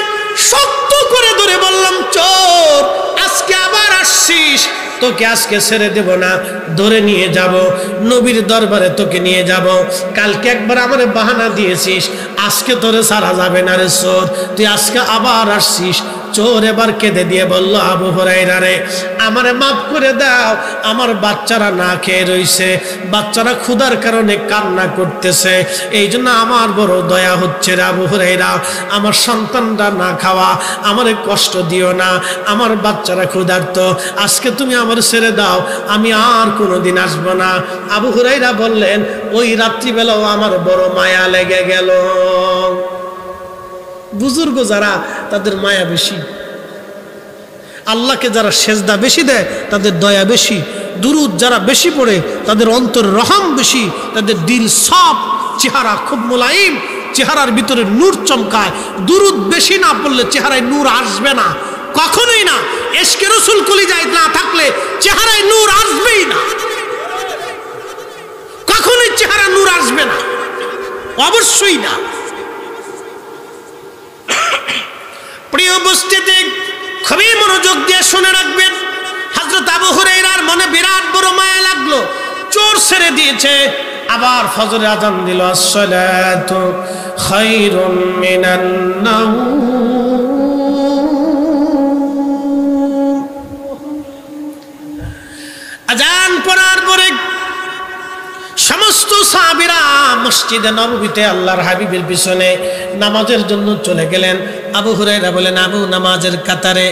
Speaker 1: শক্ত করে ধরে বললাম চোর আজকে আবার আসছিস, তোকে আজকে ছেড়ে দেব না, ধরে নিয়ে যাব নবীর দরবারে, তোকে নিয়ে যাব। কালকে একবার আমারে বাহানা দিয়েছিস, আজকে তোরে সারা যাবে না রে চোর, তুই আজকে আবার আসছিস। চোর এবার কেঁদে দিয়ে বলল আবু হুরায়রা রে, আমারে মাফ করে দাও, আমার বাচ্চারা না খেয়ে রইছে, বাচ্চারা ক্ষুধার কারণে কান্না করতেছে, এই জন্য আমার বড় দয়া হচ্ছে রে আবু হুরায়রা, আমার সন্তানরা না খাওয়া, আমারে কষ্ট দিও না, আমার বাচ্চারা ক্ষুধার্ত, আজকে তুমি আমার ছেড়ে দাও, আমি আর কোনোদিন আসবো না। আবু হুরায়রা বললেন ওই রাত্রিবেলাও আমার বড় মায়া লেগে গেল। বুজুর্গ যারা তাদের মায়া বেশি, আল্লাহকে যারা সেজদা বেশি দেয় তাদের দয়া বেশি, দুরুদ যারা বেশি পড়ে তাদের অন্তর রহম বেশি, তাদের দিল সব, চেহারা খুব মোলায়েম, চেহারার ভিতরে নূর চমকায়। দুরুদ বেশি না পড়লে চেহারায় নূর আসবে না, কখনোই না। ইশকে রাসূল কলিজায় না থাকলে চেহারায় নূর আসবেই না, কখনোই চেহারা নূর আসবে না, অবশ্যই না। প্রিয় উপস্থিতি, খুবই মনোযোগ দিয়ে শুনে রাখবেন। হযরত আবু হুরায়রার মনে বিরাট বড় মায়া লাগলো, চোর ছেড়ে দিয়েছে, আবার ফজরের আযান দিল, আসসালাতু খায়রুম মিনান নাওম। আযান পড়ার পরে সমস্ত সাহাবীরা মসজিদে নববীতে আল্লাহর হাবিবের পিছনে নামাজের জন্য চলে গেলেন। আবু হুরায়রা বলেন আবু নামাজের কাতারে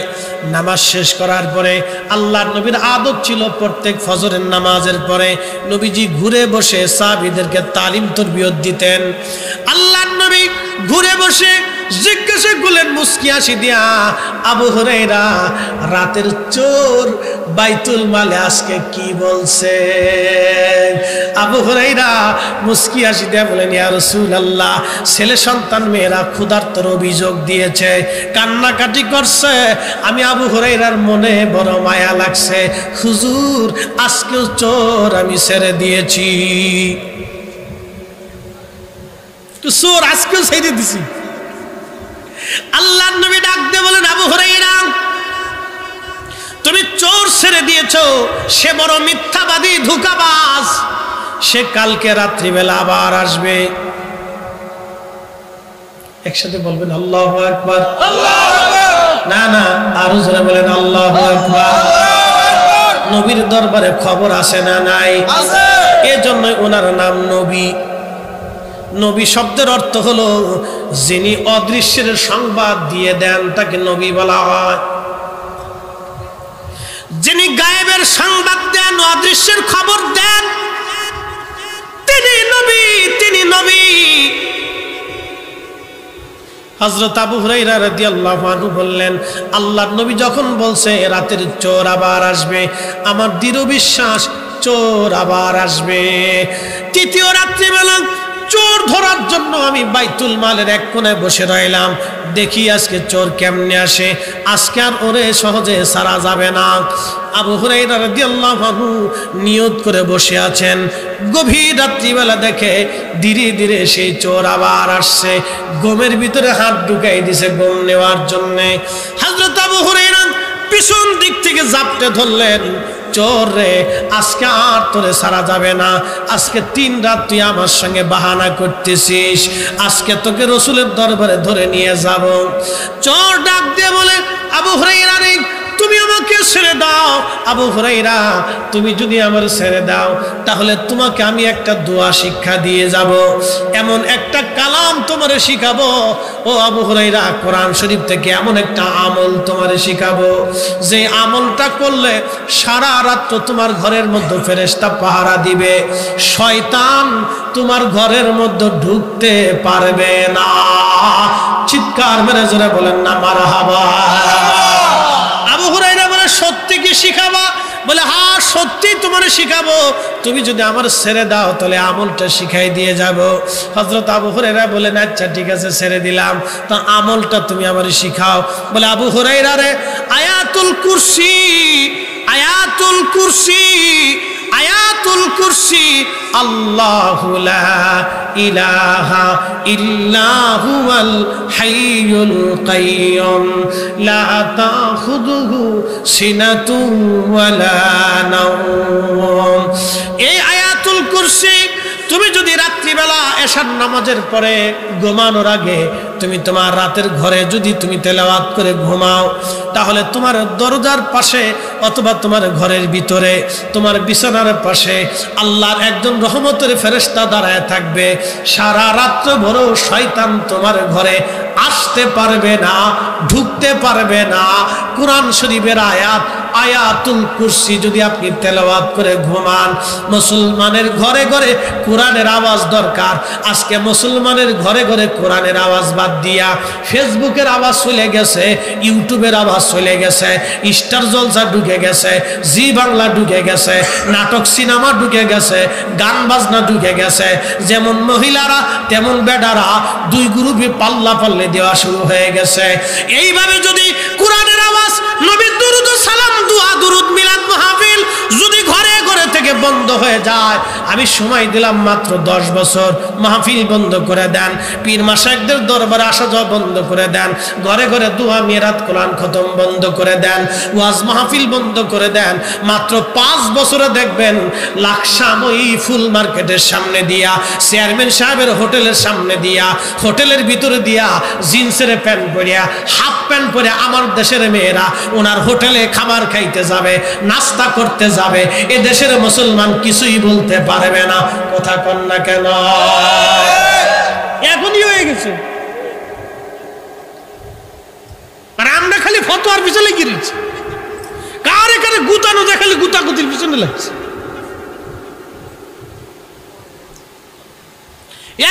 Speaker 1: নামাজ শেষ করার পরে আল্লাহর নবীর আদত ছিল প্রত্যেক ফজরের নামাজের পরে নবীজি ঘুরে বসে সাহাবীদেরকে তালিম তরবিয়ত দিতেন। আল্লাহর নবী ঘুরে বসে জিজ্ঞাসা করলেন মুস্কি হাসি দিয়া, আবু হুরায়রা রাতের চোর বাইতুল মালে আজকে কি বলছে। আবু হুরায়রা মুস্কি হাসি দিয়ে বলেন, ইয়া রাসূলুল্লাহ, ছেলে সন্তান মেয়েরা ক্ষুধার্তর অভিযোগ দিয়েছে, কান্নাকাটি করছে। আমি আবু হুরায়রার মনে বড় মায়া লাগছে, হুজুর আজকেও চোর আমি ছেড়ে দিয়েছি, চোর আজকেও ছেড়ে দিছি। আল্লাহর নবী ডাক দিয়ে বলেন, আবু হুরায়রা তুমি চোর ছেড়ে দিয়েছো, সে বড় মিথ্যাবাদী ধোঁকাবাজ, সে কালকে রাত্রিবেলা আবার আসবে। একসাথে বলবেন আল্লাহু আকবার। না না, আরো জোরে বলেন আল্লাহু আকবার। নবীর দরবারে খবর আসে না নাই? এজন্য ওনার নাম নবী। নবী শব্দের অর্থ হলো যিনি অদৃশ্যের সংবাদ দিয়ে দেন তাকে নবী বলা হয়। যিনি গায়েবের সংবাদ দেন, অদৃশ্যের খবর দেন, তিনি নবী, তিনি নবী। হযরত আবু হুরায়রা রাদিয়াল্লাহু আনহু বললেন, আল্লাহর নবী যখন বলছে রাতের চোর আবার আসবে, আমার দৃঢ় বিশ্বাস চোর আবার আসবে। তৃতীয় রাত্রিবেলা চোর ধরার জন্য আমি বাইতুল মালের এক কোণে বসে রইলাম, দেখি আজকে চোর কেমনে আসে, আজকে আর ওরে সহজে ছাড়া যাবে না। আবু হুরায়রা রাদিয়াল্লাহু আনহু নিয়ত করে বসে আছেন, গভীর রাত্রিবেলা দেখে ধীরে ধীরে সেই চোর আবার আসছে, গমের ভিতরে হাত ঢুকাই দিছে গম নেওয়ার জন্যে। হযরত আবু হুরায়রা পিছন দিক থেকে জাপটে ধরলেন, চোর রে, আজকে আর তোরে ছাড়া যাবে না, আজকে 3 রাত তুই আমার সঙ্গে বাহানা করতেছিস, আজকে তোকে রাসূলের দরবারে ধরে নিয়ে যাব। চোর ডাক দিয়ে বলে, আবু হুরায়রা রে, তুমি আমাকে ছেড়ে দাও। আবু হুরায়রা, তুমি যদি আমার ছেড়ে দাও তাহলে তোমাকে আমি একটা দোয়া শিক্ষা দিয়ে যাব, এমন একটা কালাম তোমারে শিখাবো। ও আবু হুরায়রা, কোরআন শরীফ থেকে এমন একটা আমল তোমারে শিখাবো, যে আমলটা করলে সারা রাত তোমার ঘরের মধ্যে ফেরেশতা পাহারা দিবে, শয়তান তোমার ঘরের মধ্যে ঢুকতে পারবে না। চিৎকার মেরে জোরে বলেন না মারহাবা। আবু হুরায়রা বলে, সত্যি কি শিখাবা? বলে, হ্যাঁ সত্যি তোমার শিখাবো, তুমি যদি আমার ছেড়ে দাও তাহলে আমলটা শিখাই দিয়ে যাব। হযরত আবু হুরায়রা বলেন, আচ্ছা ঠিক আছে, ছেড়ে দিলাম, তা আমলটা তুমি আমার শিখাও। বলে, আবু হুরায়রা রে, আয়াতুল কুরসি, আয়াতুল কুরসি, আয়াতুল কুরসি, আল্লাহু লা ইলাহা ইল্লা হুয়াল হাইয়ুল কাইয়ুম লা তাখুযুহু সিনাতুন ওয়ালা নাওম। এই আয়াতুল কুরসি তুমি যদি রাত্রিবেলা এশার নামাজের পরে ঘুমানোর আগে তুমি তোমার রাতের ঘরে যদি তুমি তেলাওয়াত করে ঘুমাও, তাহলে তোমার দরজার পাশে অথবা তোমার ঘরের ভিতরে তোমার বিছানার পাশে আল্লাহর একজন রহমতের ফেরেশতা দাঁড়ায় থাকবে। সারা রাত্র ভর শয়তান তোমার ঘরে আসতে পারবে না, ঢুকতে পারবে না। কোরআন শরীফের আয়াত আয়াতুল কুরসি যদি আপনি তেলাওয়াত করে ঘুমান, মুসলমানের ঘরে ঘরে কোরআনের আওয়াজ দরকার। আজকে মুসলমানের ঘরে ঘরে কোরআনের আওয়াজ বাদ দিয়া ফেসবুকের আওয়াজ চলে গেছে, ইউটিউবের আওয়াজ চলে গেছে, স্টার জলসা ঢুকে গেছে, জি বাংলা ঢুকে গেছে, নাটক সিনেমা ঢুকে গেছে, গান বাজনা ঢুকে গেছে। যেমন মহিলারা তেমন বেডারা দুই গ্রুপে পাল্লা পাল্লে দেওয়া শুরু হয়ে গেছে। এইভাবে যদি কোরআনের আওয়াজ, নবীর দুরূদ ও সালাম, দোয়া দুরূদ, মিলাদ মাহফিল যদি ঘরে ঘরে থেকে বন্ধ হয়ে যায়, আমি সময় দিলাম মাত্র 10 বছর, মাহফিল বন্ধ করে দেন, পীর মাশায়েখদের দরবারে আসা যাওয়া বন্ধ করে দেন, ঘরে ঘরে দোয়া মিরাত কোরআন খতম বন্ধ করে দেন, ওয়াজ মাহফিল বন্ধ করে দেন, মাত্র 5 বছরে দেখবেন লাকসাময়ী ফুল মার্কেটের সামনে দিয়া, চেয়ারম্যান সাহেবের হোটেলের সামনে দিয়া, হোটেলের ভিতরে দিয়া জিন্সের প্যান্ট পরিয়া, হাফ প্যান্ট পরে আমার দেশের মেয়েরা ওনার হোটেলে খাবার খাইতে যাবে, নাস্তা করতে যাবে। এ দেশের মুসলমান কিছুই বলতে পারবে না। কথা কন না কেন? এখনই হয়ে গেছে। আর আমরা খালি ফতোয়ার পিছনে গিয়েছি, কারে কারে গুতানো যায়, খালি গুতাগুতির পিছনে লাগছে।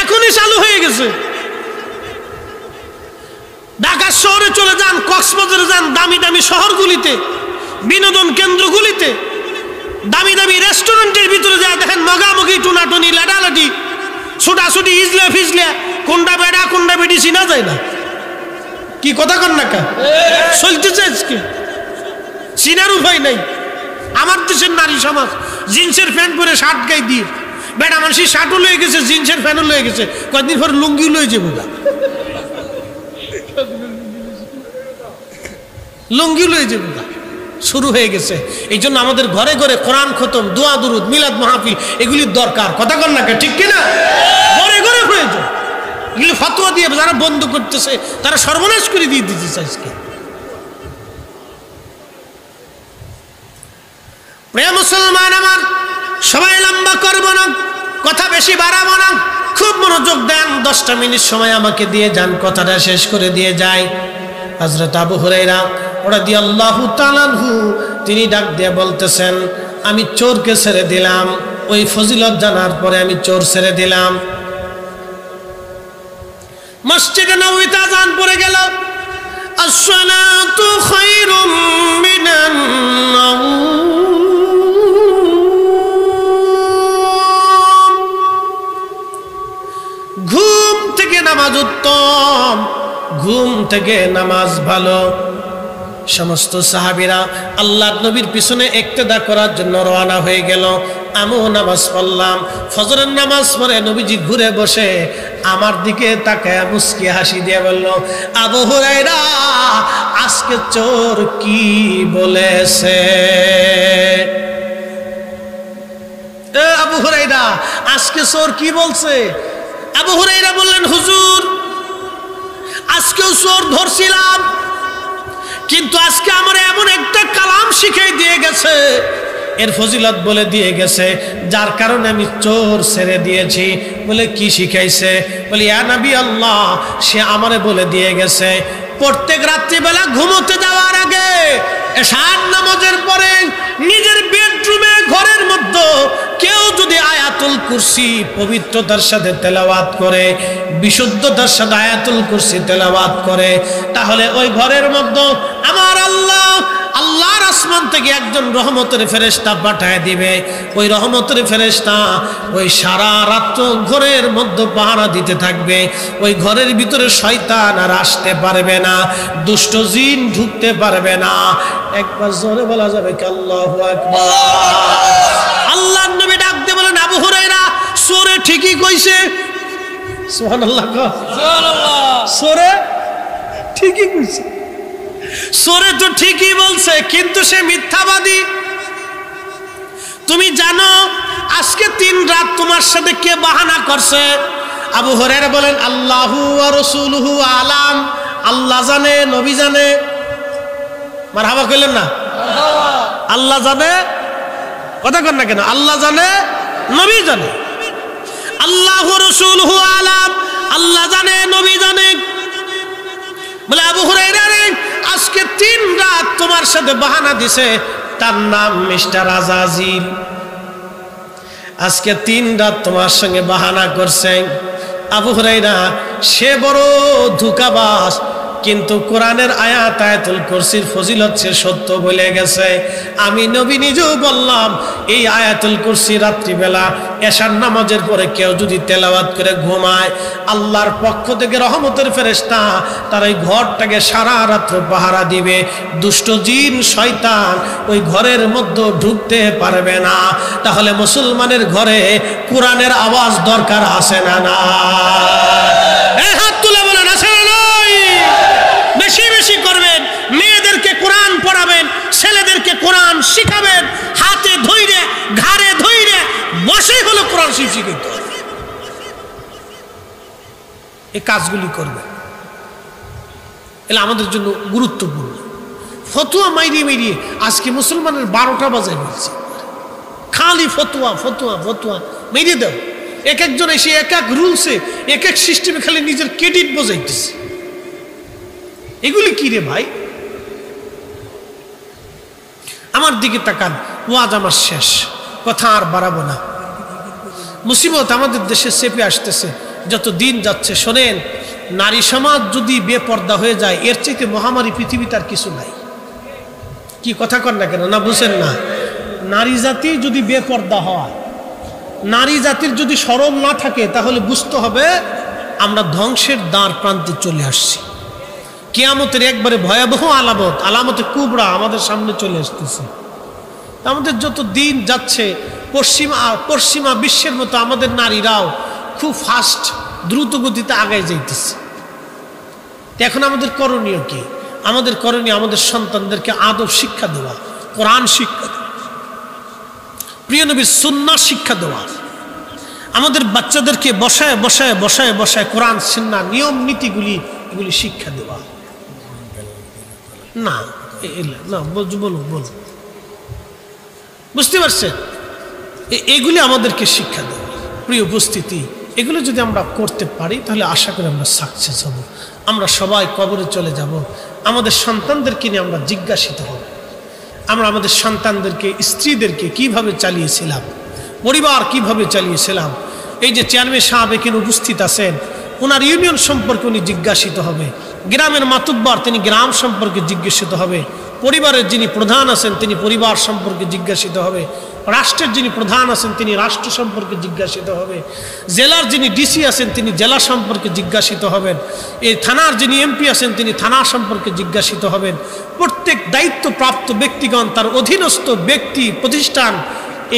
Speaker 1: এখনই চালু হয়ে গেছে। ঢাকা শহরে চলে যান, কক্সবাজারে যান, দামি দামি শহরগুলিতে বিনোদন কেন্দ্রগুলিতে, দামি দামি রেস্টুরেন্টের ভিতরে যা দেখেন মগামগি, টুনাটুনি, লাটালাটি, ছুটাছুটি, ইজলে ফিজলে, কোনটা বেড়া কোনটা বেটি চিনা যায় না। কি কথা কন না কা চলতেছে আজকে, চিনার উপায় নাই। আমার দেশের নারী সমাজ জিন্সের প্যান্ট পরে শার্ট গায়ে দিয়ে, বেটা মানুষের শার্টও লয়ে গেছে, জিন্সের প্যান্টও লয়ে গেছে, কয়েকদিন পর লুঙ্গি লয়ে যাবো, লুঙ্গি লয়ে যাবো শুরু হয়ে গেছে। এই জন্য আমাদের ঘরে ঘরে কোরআন খতম, দোয়া দুরুদ, মিলাদ মাহফিল এগুলির দরকার। কথা কন না ঠিক কিনা? ঘরে ঘরে প্রয়োজন। এগুলি ফতোয়া দিয়ে যারা বন্ধ করতেছে তারা সর্বনাশ করে দিয়ে দিতেছে আজকে। প্রিয় মুসলমান আমার, সবাই লম্বা করব না, কথা বেশি বাড়াবো না, খুব মনোযোগ দেন। 10টা মিনিট সময় আমাকে দিয়ে যান, কথাটা শেষ করে দিয়ে যাই। হযরত আবু হুরায়রা রাদিয়াল্লাহু তাআলা আনহু তিনি ডাক দিয়ে বলতেছেন, আমি চোরকে ছেড়ে দিলাম, ওই ফজিলত জানার পরে আমি চোর ছেড়ে দিলাম। মসজিদে নববীতে আযান পড়ে গেল, আসসালাতু খায়রুম মিনান নাওম। ঘুম থেকে নামাজ উত্তম, ঘুম থেকে নামাজ ভালো। সমস্ত সাহাবীরা আল্লাহর নবীর পিছনে ইক্তেদা করার জন্য রওনা হয়ে গেল। আমিও নামাজ পড়লাম। ফজরের নামাজ পড়ে নবীজি ঘুরে বসে আমার দিকে তাকায় মুস্কি হাসি দিয়ে বলল, আবু হুরায়রা আজকে চোর কি বলেছে? আবু হুরায়রা আজকে চোর কি বলছে? আবু হুরায়রা বললেন, হুজুর আজকেও চোর ধরছিলাম, কিন্তু আজকে আমার এমন একটা কালাম শিখিয়ে দিয়ে গেছে, এর ফজিলত বলে দিয়ে গেছে, যার কারণে আমি চোর ছেড়ে দিয়েছি। বলে কি শিখাইছে? বলে ইয়া নবী আল্লাহ, সে আমারে বলে দিয়ে গেছে প্রত্যেক রাত্রিবেলা ঘুমোতে যাওয়ার আগে এশার নামাজের পরে নিজের বেডরুমে ঘরের মধ্যে কেউ যদি আয়াতুল কুরসি পবিত্রতার সাথে তেলাওয়াত করে, বিশুদ্ধতার সাথে আয়াতুল কুরসি তেলাওয়াত করে, তাহলে ওই ঘরের মধ্যে আমার আল্লাহ আল্লাহর আসমান থেকে একজন রহমতের ফেরেশতা পাঠায় দিবে। ওই রহমতের ফেরেশতা ওই সারা রাত ঘরের মধ্যে পাহারা দিতে থাকবে। ওই ঘরের ভিতরে শয়তান আর আসতে পারবে না, দুষ্ট জিন ঢুকতে পারবে না। একবার জোরে বলা যাবে কি আল্লাহু আকবার? আল্লাহর নবী ডাক দিয়ে বলেন, আবু হুরায়রা সূরা ঠিকই কইছে। সুবহানাল্লাহ, সুবহানাল্লাহ। সূরা ঠিকই কইছে, সূরা তো ঠিকই বলছে, কিন্তু সে মিথ্যাবাদী। তুমি জানো আজকে 3 রাত তোমার সাথে কে বাহানা করছে? আবু হুরায়রা বলেন, আল্লাহু ওয়া রাসূলুহু আলাম, আল্লাহ জানে, নবী জানে। মারহাবা কইলেন না? আল্লাহ জানে, কথা কন না কেন? আল্লাহ জানে, নবী জানে। আল্লাহু রাসূলুহু আলাম, আল্লাহ জানে, নবী জানে। বলে আবু হুরায়রা রে, আজকে 3 রাত তোমার সাথে বাহানা দিছে, তার নাম মিস্টার আজাজিল। আজকে 3 রাত তোমার সঙ্গে বাহানা করছে। আবু হুরায়রা সে বড় ধোঁকাবাজ, কিন্তু কোরআনের আয়াত আয়াতুল কুরসির ফজিলত সে সত্য বলে গেছে। আমি নবী নিজেও বললাম, এই আয়াতুল কুরসি রাত্রিবেলা এশার নামাজের পরে কেউ যদি তেলাওয়াত করে ঘুমায়, আল্লাহর পক্ষ থেকে রহমতের ফেরেশতা তার ওই ঘরটাকে সারা রাত্র পাহারা দিবে। দুষ্ট জিন শয়তান ওই ঘরের মধ্যে ঢুকতে পারবে না। তাহলে মুসলমানের ঘরে কোরআনের আওয়াজ দরকার আছে না? না, হাত তুলে বলেন আছে না? বেশি বেশি করবেন, মেয়েদেরকে কোরআন পড়াবেন, ছেলেদেরকে কোরআন শিখাবেন, হাতে ধইরে ঘাড়ে ধইরে বসেই হলো কোরআন শিখিতে। এই কাজগুলি করবে, এগুলো আমাদের জন্য গুরুত্বপূর্ণ। ফতুয়া মাইরিয়ে মাইরিয়ে আজকে মুসলমানের 12টা বাজায় বলছে, খালি ফতুয়া ফতুয়া ফতুয়া মেরিয়ে দাও। এক একজন এসে এক এক রুলসে এক এক সিস্টেমে খালি নিজের ক্রেডিট বোঝাইতেছে। এগুলি কি রে ভাই? আমার দিকে তাকান, ওয়াজ আমার শেষ, কথা আর বাড়াবো না। মুসিবত আমাদের দেশে চেপে আসতেছে যত দিন যাচ্ছে। শোনেন, নারী সমাজ যদি বেপর্দা হয়ে যায়, এর চাইতে মহামারী পৃথিবীতে আর কিছু নাই। কি কথা কন না কেন, না বুঝেন না? নারী জাতি যদি বেপর্দা হয়, নারী জাতির যদি শরম না থাকে, তাহলে বুঝতে হবে আমরা ধ্বংসের দ্বার প্রান্তে চলে আসছি। কিয়ামতের একবারে ভয়াবহ আলামতে কুবরা আমাদের সামনে চলে আসতেছে। আমাদের যত দিন যাচ্ছে, পশ্চিমা বিশ্বের মতো আমাদের নারীরাও খুব ফাস্ট, দ্রুত গতিতে আগায় যাইতেছে। এখন আমাদের করণীয় কি? আমাদের করণীয় আমাদের সন্তানদেরকে আদব শিক্ষা দেওয়া, কোরআন শিক্ষা দেওয়া, প্রিয় নবীর সুন্নাহ শিক্ষা দেওয়া, আমাদের বাচ্চাদেরকে বসায় বসায় বসায় বসায় কোরআন সুন্নাহ নিয়ম নীতিগুলি এগুলি শিক্ষা দেওয়া। না না বলুন বলুন, বুঝতে পারছেন? এগুলি আমাদেরকে শিক্ষা দেওয়া। প্রিয় উপস্থিতি, এগুলো যদি আমরা করতে পারি তাহলে আশা করি আমরা সাকসেস হব। আমরা সবাই কবরে চলে যাব, আমাদের সন্তানদেরকে নিয়ে আমরা জিজ্ঞাসিত হব। আমরা আমাদের সন্তানদেরকে, স্ত্রীদেরকে কিভাবে চালিয়েছিলাম, পরিবার কিভাবে চালিয়েছিলাম। এই যে চেয়ারম্যান সাহেব এখানে উপস্থিত আছেন, ওনার ইউনিয়ন সম্পর্কে উনি জিজ্ঞাসিত হবে, গ্রামের মাতুব্বর তিনি গ্রাম সম্পর্কে জিজ্ঞাসিত হবে, পরিবারের যিনি প্রধান আছেন তিনি পরিবার সম্পর্কে জিজ্ঞাসিত হবে, রাষ্ট্রের যিনি প্রধান আছেন তিনি রাষ্ট্র সম্পর্কে জিজ্ঞাসিত হবে, জেলার যিনি ডিসি আছেন তিনি জেলা সম্পর্কে জিজ্ঞাসিত হবেন, এই থানার যিনি এমপি আছেন তিনি থানা সম্পর্কে জিজ্ঞাসিত হবেন। প্রত্যেক দায়িত্বপ্রাপ্ত ব্যক্তিগণ, তার অধীনস্থ ব্যক্তি প্রতিষ্ঠান,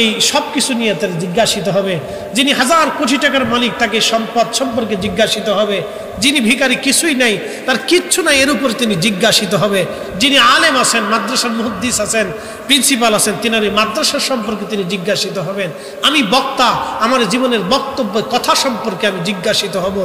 Speaker 1: এই সব কিছু নিয়ে তার জিজ্ঞাসিত হবে। যিনি হাজার কোটি টাকার মালিক তাকে সম্পদ সম্পর্কে জিজ্ঞাসিত হবে। যিনি ভিখারি, কিছুই নাই, তার কিচ্ছু নাই, এর উপর তিনি জিজ্ঞাসিত হবে। যিনি আলেম আছেন, মাদ্রাসার মুহাদ্দিস আছেন, প্রিন্সিপাল আছেন, তিনার এই মাদ্রাসার সম্পর্কে তিনি জিজ্ঞাসিত হবেন। আমি বক্তা, আমার জীবনের বক্তব্য কথা সম্পর্কে আমি জিজ্ঞাসিত হব।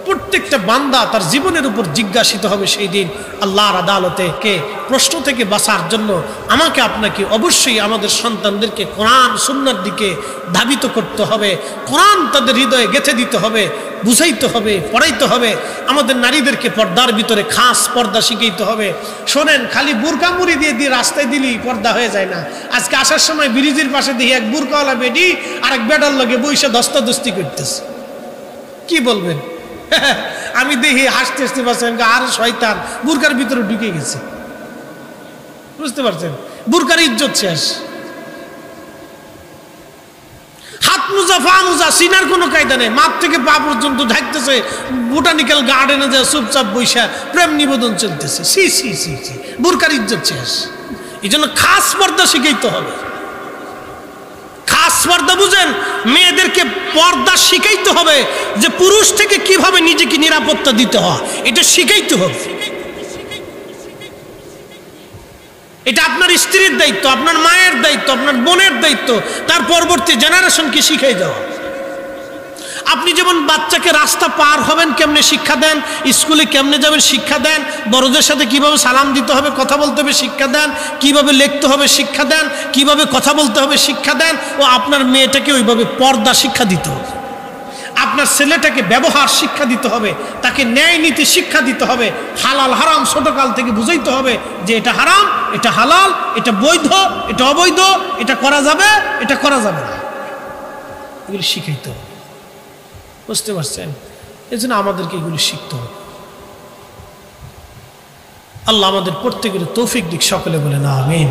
Speaker 1: প্রত্যেকটা বান্দা তার জীবনের উপর জিজ্ঞাসিত হবে সেই দিন আল্লাহর আদালতে। কে প্রশ্ন থেকে বাঁচার জন্য আমাকে আপনাকে অবশ্যই আমাদের সন্তানদেরকে কোরআন সুন্নাহর দিকে ধাবিত করতে হবে। কোরআন তাদের হৃদয়ে গেঁথে দিতে হবে, বুঝাইতে হবে, পড়াইতে হবে। আমাদের নারীদেরকে পর্দার ভিতরে খাস পর্দা শিখাইতে হবে। শোনেন, খালি বুরকা মুড়ি দিয়ে দিয়ে রাস্তায় দিলেই পর্দা হয়ে যায় না। আজকে আসার সময় ব্রিজের পাশে দেখি এক বুরকাওয়ালা বেডি আর এক বেডার লগে বইসা দস্তাদস্তি করতেছে। কি বলবেন? আমি দেখি হাসতে হাসতে পারছেন, আর শয়তান বুরকার ভিতরে ঢুকে গেছে। বুঝতে পারছেন? বুরকার ইজ্জত শেষ। হাত মোজা পা মোজা সিনার কোনো কায়দা নেই, মাঠ থেকে পা পর্যন্ত ঢাকতেছে। বোটানিক্যাল গার্ডেনে যায় চুপচাপ বৈশা প্রেম নিবেদন চলতেছে। সি সি সি সি, বুরকার ইজ্জত শেষ। এই জন্য খাস পর্দা শিখাইতে হবে। খাস পর্দা বুঝেন, মেয়েদেরকে পর্দা শিখাইতে হবে যে পুরুষ থেকে কিভাবে নিজেকে নিরাপত্তা দিতে হয়, এটা শিখাইতে হবে। এটা আপনার স্ত্রীর দায়িত্ব, আপনার মায়ের দায়িত্ব, আপনার বোনের দায়িত্ব, তার পরবর্তী জেনারেশনকে শিখাই দেওয়া। আপনি যেমন বাচ্চাকে রাস্তা পার হবেন কেমনে শিক্ষা দেন, স্কুলে কেমনে যাবেন শিক্ষা দেন, বড়দের সাথে কিভাবে সালাম দিতে হবে, কথা বলতে হবে শিক্ষা দেন, কিভাবে লিখতে হবে শিক্ষা দেন, কিভাবে কথা বলতে হবে শিক্ষা দেন। ও আপনার মেয়েটাকে ওইভাবে পর্দা শিক্ষা দিতে হবে। আপনার ছেলেটাকে ব্যবহার শিক্ষা দিতে হবে, তাকে ন্যায় নীতি শিক্ষা দিতে হবে। হালাল হারাম ছোটকাল থেকে বুঝাইতে হবে যে এটা হারাম, এটা হালাল, এটা বৈধ, এটা অবৈধ, এটা করা যাবে, এটা করা যাবে না, এগুলি শিখাইতে হবে। বুঝতে পারছেন? এই জন্য আমাদেরকে এগুলি শিখতে হবে। আল্লাহ আমাদের প্রত্যেকের তৌফিক দিক, সকলে বলে না আমিন।